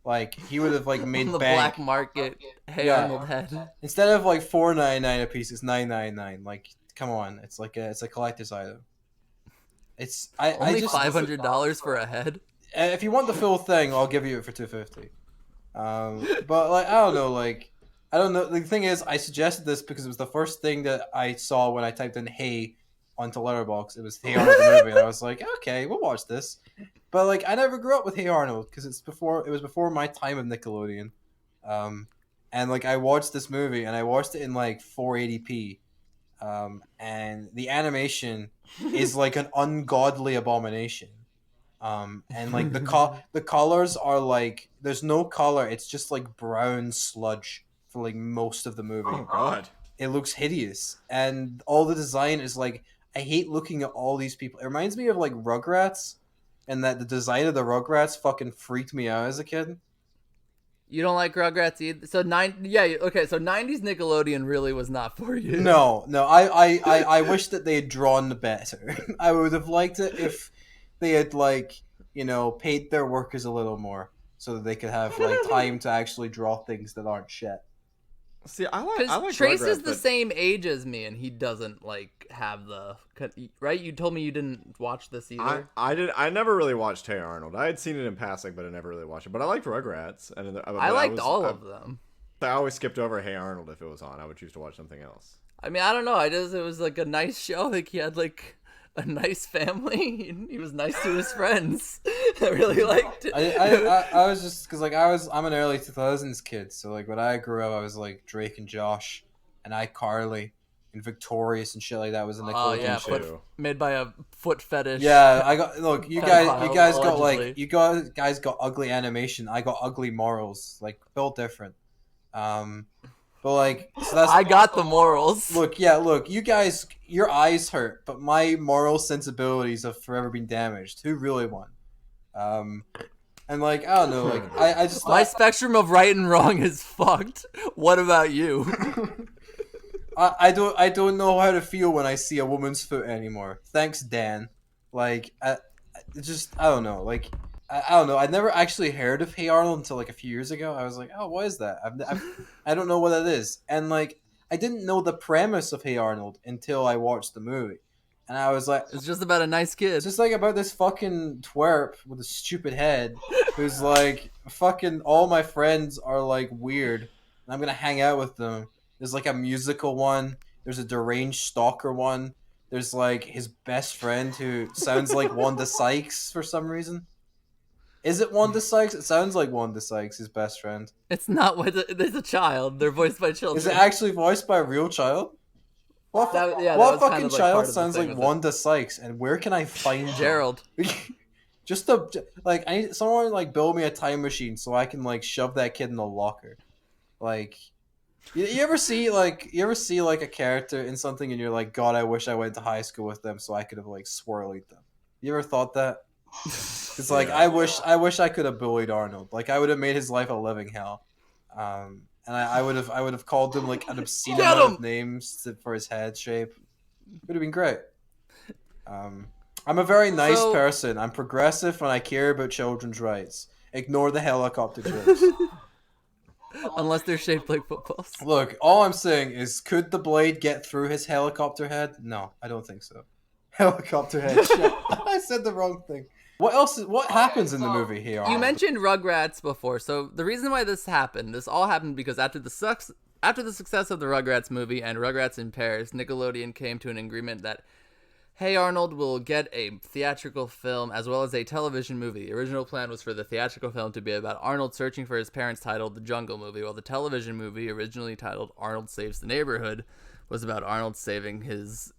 Like, he would have like made On the bank. black market, Hey Yeah. Arnold head. Instead of like $4.99 a piece, it's $9.99. Like, come on, it's a collector's item. It's I Only just $500 for a head. if you want the full thing, I'll give you it for $250. But like I don't know, like I don't know. The thing is, I suggested this because it was the first thing that I saw when I typed in "Hey" onto Letterboxd. It was Hey Arnold the movie, and I was like, okay, we'll watch this. But like, I never grew up with Hey Arnold because it was before my time of Nickelodeon. And like I watched this movie, and I watched it in like 480p. And the animation is like an ungodly abomination. And like the colors are like there's no color. It's just like brown sludge for like most of the movie. Oh God. It looks hideous, and all the design is like I hate looking at all these people. It reminds me of like Rugrats, and that the design of the Rugrats fucking freaked me out as a kid. You don't like Rugrats either? So okay. So 90s Nickelodeon really was not for you. No. I wish that they had drawn better. I would have liked it if they had like paid their workers a little more so that they could have like time to actually draw things that aren't shit. See, I like Trace Rugrats, is the but same age as me, and he doesn't like have the right. You told me you didn't watch this either. I never really watched Hey Arnold. I had seen it in passing, but I never really watched it. But I liked Rugrats, and I liked all of them. I always skipped over Hey Arnold if it was on. I would choose to watch something else. I mean, I don't know. It was like a nice show. Like he had like a nice family. And he was nice to his friends. I really liked it. I was just because like I'm an early 2000s kid, so like when I grew up, I was like Drake and Josh, and iCarly, and Victorious and shit like that was a Nickelodeon yeah, show. made by a foot fetish. Yeah, I got look. You guys got allegedly. like guys got ugly animation. I got ugly morals. Like built different. But like so that's I got the morals. Look, you guys, your eyes hurt, but my moral sensibilities have forever been damaged. Who really won? And like I don't know, like I just My spectrum of right and wrong is fucked. What about you? I don't know how to feel when I see a woman's foot anymore. Thanks, Dan. Like I don't know. Like I don't know. I'd never actually heard of Hey Arnold until like a few years ago. I was like, oh, what is that? I don't know what that is. And like I didn't know the premise of Hey Arnold until I watched the movie. And I was like, It's just about a nice kid. it's just like about this fucking twerp with a stupid head who's like, fucking all my friends are like weird. And I'm going to hang out with them. There's like a musical one. There's a deranged stalker one. There's like his best friend who sounds like Wanda Sykes for some reason. Is it Wanda Sykes? It sounds like Wanda Sykes, his best friend. It's not what there's a child. They're voiced by children. Is it actually voiced by a real child? What, That- yeah, that what was kind fucking of, like, part child of the sounds thing like with it. Wanda Sykes? And where can I find them? Gerald? Just to like, I need someone to like build me a time machine so I can like shove that kid in the locker. Like, you ever see like a character in something and you're like, God, I wish I went to high school with them so I could have like swirled them. You ever thought that? It's like I wish I could have bullied Arnold. Like I would have made his life a living hell. And I would have called him like an obscene Get amount him! of names for his head shape. Would have been great. I'm a very nice So- person. I'm progressive and I care about children's rights. Ignore the helicopter jokes. Unless they're shaped like footballs. Look, all I'm saying is, could the blade get through his helicopter head? No, I don't think so. Helicopter head. Shit. I said the wrong thing. What happens in the movie here? You mentioned Rugrats before, so the reason why this all happened because after the success of the Rugrats movie and Rugrats in Paris, Nickelodeon came to an agreement that Hey Arnold will get a theatrical film as well as a television movie. The original plan was for the theatrical film to be about Arnold searching for his parents, titled The Jungle Movie, while the television movie, originally titled Arnold Saves the Neighborhood, was about Arnold saving his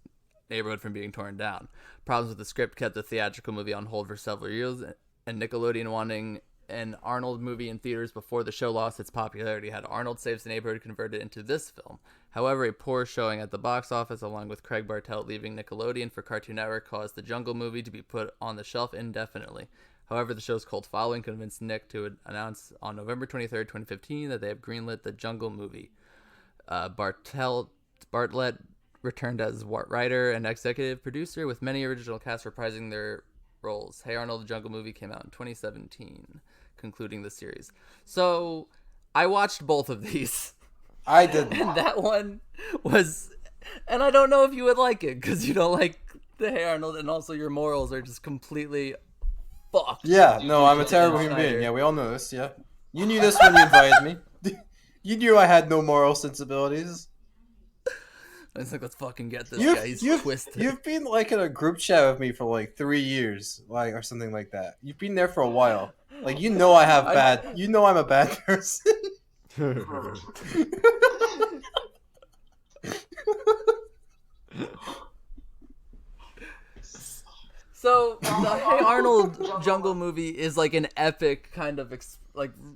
neighborhood from being torn down. Problems with the script kept the theatrical movie on hold for several years, and Nickelodeon, wanting an Arnold movie in theaters before the show lost its popularity, had Arnold Saves the Neighborhood converted into this film. However, a poor showing at the box office, along with Craig Bartelt leaving Nickelodeon for Cartoon Network, caused the Jungle Movie to be put on the shelf indefinitely. However, the show's cult following convinced Nick to announce on November 23rd, 2015, that they have greenlit the Jungle Movie. Bartlett returned as writer and executive producer, with many original cast reprising their roles. Hey Arnold, the Jungle Movie came out in 2017, concluding the series. So, I watched both of these. I did. And that one was... And I don't know if you would like it, because you don't like the Hey Arnold, and also your morals are just completely fucked. Yeah, no, I'm a terrible human being. Yeah, we all know this, yeah. You knew this when you invited me. You knew I had no moral sensibilities. I was like, let's fucking get this guy. He's twisted. You've been like in a group chat with me for like 3 years, like or something like that. You've been there for a while. Like you know you know I'm a bad person. So the Hey Arnold Jungle Movie is like an epic kind of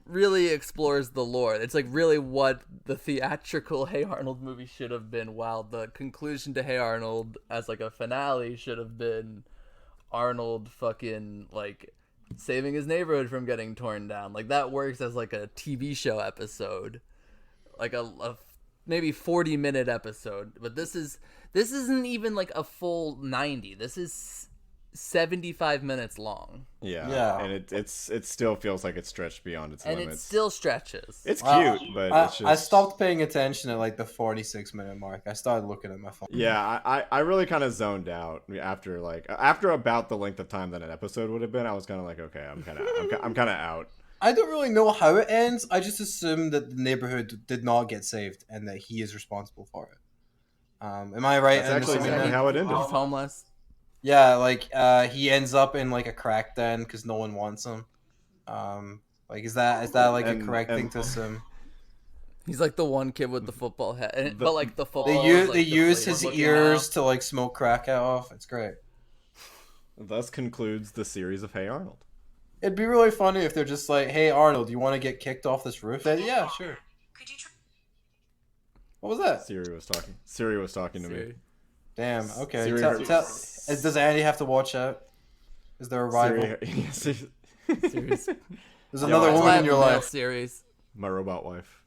really explores the lore. It's like really what the theatrical Hey Arnold movie should have been, while the conclusion to Hey Arnold as like a finale should have been Arnold fucking like saving his neighborhood from getting torn down. Like that works as like a TV show episode, like a maybe 40-minute episode. But this isn't even like a full 90. This is 75 minutes long. Yeah. And it still feels like it's stretched beyond its and limits. it still stretches. It's cute, but it's just... I stopped paying attention at like the 46-minute mark. I started looking at my phone. Yeah, I really kind of zoned out after about the length of time that an episode would have been. I was kind of like, okay, I'm kind of out. I don't really know how it ends. I just assume that the neighborhood did not get saved and that he is responsible for it. Am I right? That's actually exactly how it ended. He's homeless. Yeah, like he ends up in like a crack den because no one wants him. Like is that like a correct thing to assume? He's like the one kid with the football hat, but like the football. They use his ears to like smoke crack out of. It's great. Thus concludes the series of Hey Arnold. It'd be really funny if they're just like, "Hey Arnold, you want to get kicked off this roof?" Then, yeah, sure. Could you try? What was that? Siri was talking to me. Damn. Okay. Siri does Andy have to watch out? Is there a rival? Series. There's another woman in your life. Series. My robot wife.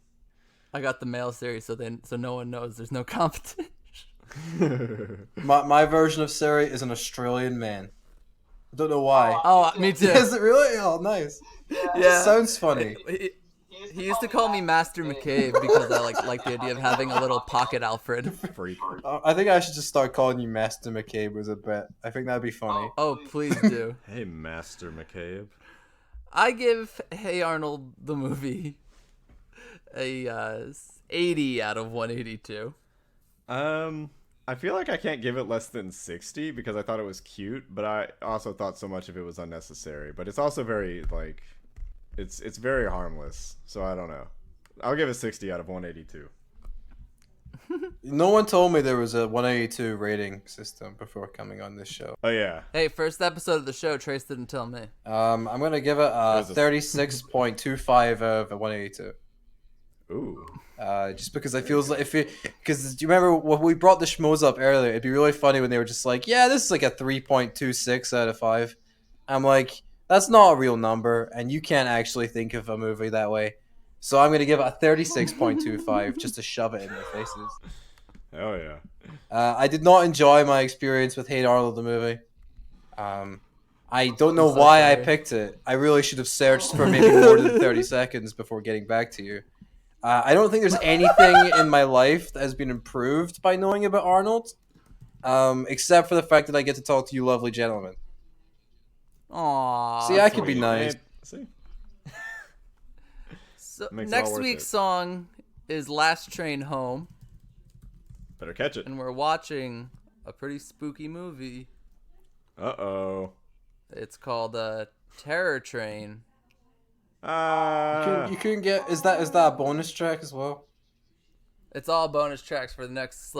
I got the male series, so no one knows there's no competition. My version of Siri is an Australian man. I don't know why. Oh, me too. Is it really? Oh, nice. Yeah. Sounds funny. He used to call me Master McCabe because I like the idea of having a little pocket Alfred. Freak. I think I should just start calling you Master McCabe as a bet. I think that'd be funny. Oh, please do. Hey, Master McCabe. I give Hey Arnold the movie a 80 out of 182. I feel like I can't give it less than 60 because I thought it was cute, but I also thought so much of it was unnecessary. But it's also very like, it's very harmless. So I don't know. I'll give it 60 out of 182. No one told me there was a 182 rating system before coming on this show. Oh yeah. Hey, first episode of the show, Trace didn't tell me. I'm gonna give it a 36.25 out of 182. Ooh. Just because I feels like because do you remember when we brought the schmoes up earlier? It'd be really funny when they were just like, "Yeah, this is like a 3.26 out of 5." I'm like, that's not a real number, and you can't actually think of a movie that way. So I'm gonna give it a 36.25 just to shove it in their faces. Oh yeah. I did not enjoy my experience with Hey Arnold the movie. I don't know why I picked it. I really should have searched for maybe more than 30 seconds before getting back to you. I don't think there's anything in my life that has been improved by knowing about Arnold, except for the fact that I get to talk to you lovely gentlemen. Aww. See, I could be nice. See? So Makes it all next worth week's it. song is Last Train Home, Better catch it. and we're watching a pretty spooky movie. Uh-oh. It's called Terror Train. You couldn't get. Is that a bonus track as well? It's all bonus tracks for the next,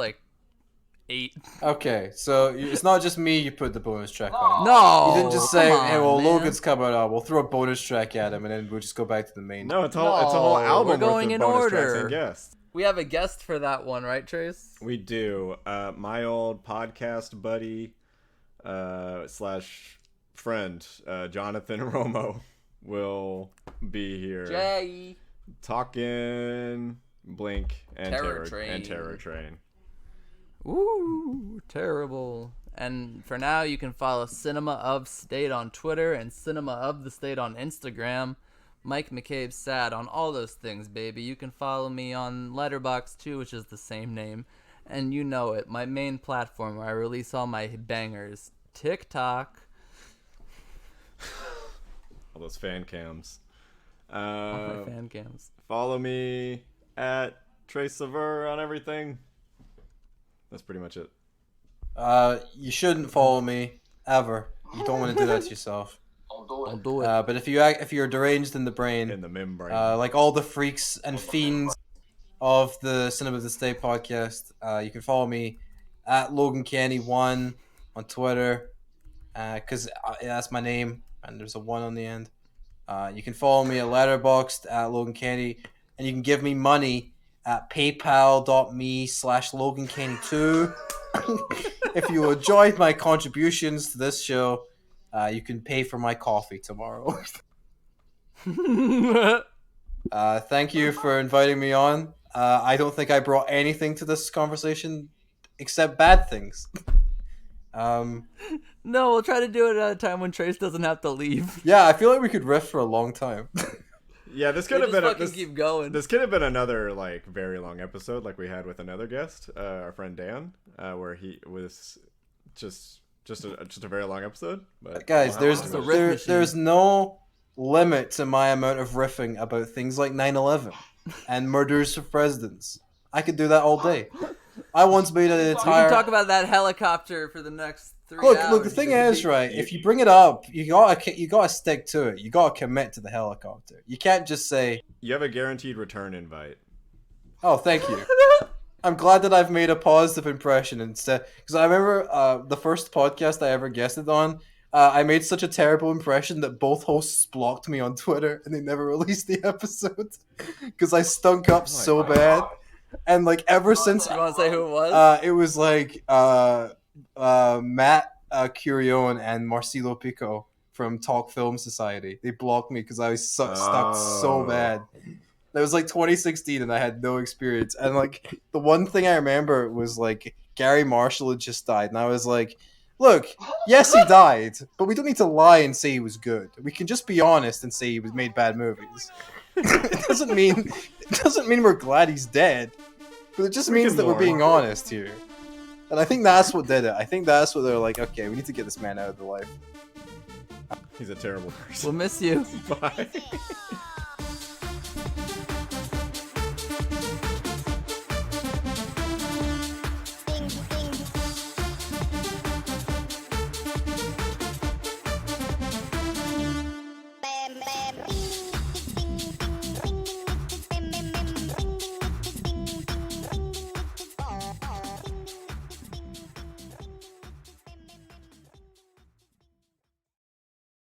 8. Okay, so it's not just me you put the bonus track on. No! You didn't just say, come on, hey, well, man. Logan's coming up. We'll throw a bonus track at him, and then we'll just go back to the main. No, it's a whole album we're going worth in of bonus order. tracks and guests. We have a guest for that one, right, Trace? We do. My old podcast buddy / friend, Jonathan Romo, will be here Jay. talking Blink and Terror Train. and Terror Train. Ooh, terrible. And for now, you can follow Cinema of State on Twitter and Cinema of the State on Instagram. Mike McCabe's sad on all those things, baby. You can follow me on Letterboxd too, which is the same name. And you know it, my main platform where I release all my bangers. TikTok. All those fan cams. All my fan cams. Follow me at Trace Sever on everything. That's pretty much it. You shouldn't follow me ever. You don't want to do that to yourself. I'll do it. But if you're deranged in the brain, In the membrane. like all the freaks and fiends of the Cinema of the State podcast, you can follow me at Logan Kenny 1 on Twitter, because that's my name and there's a 1 on the end. You can follow me at Letterboxd at Logan Kenny, and you can give me money at paypal.me/LoganKenny2. If you enjoyed my contributions to this show, you can pay for my coffee tomorrow. Thank you for inviting me on. I don't think I brought anything to this conversation except bad things. No, we'll try to do it at a time when Trace doesn't have to leave. Yeah, I feel like we could riff for a long time. Yeah, this We could have just been fucking keep going. This could have been another like very long episode, like we had with another guest, our friend Dan, where he was just a very long episode. But Guys, machine. there's no limit to my amount of riffing about things like 9/11 and murders of presidents. I could do that all day. I once made an We entire. can talk about that helicopter for the next 3 Look, hours. the thing is, right? If you bring it up, you gotta stick to it. You gotta commit to the helicopter. You can't just say, you have a guaranteed return invite. "Oh, thank you." I'm glad that I've made a positive impression instead, because I remember the first podcast I ever guested on. I made such a terrible impression that both hosts blocked me on Twitter, and they never released the episode because I stunk up so bad. And like ever since, You want to say who it was? it was like Matt Curion and Marcelo Pico from Talk Film Society. They blocked me because I was stuck so bad. That was like 2016, and I had no experience. And like the one thing I remember was like Gary Marshall had just died, and I was like, "Look, yes, he died, but we don't need to lie and say he was good. We can just be honest and say he was made bad movies. It doesn't mean we're glad he's dead, but it just means that we're being honest here." And I think that's what did it. I think that's what they're like. Okay, we need to get this man out of the life. He's a terrible person. We'll miss you. Bye.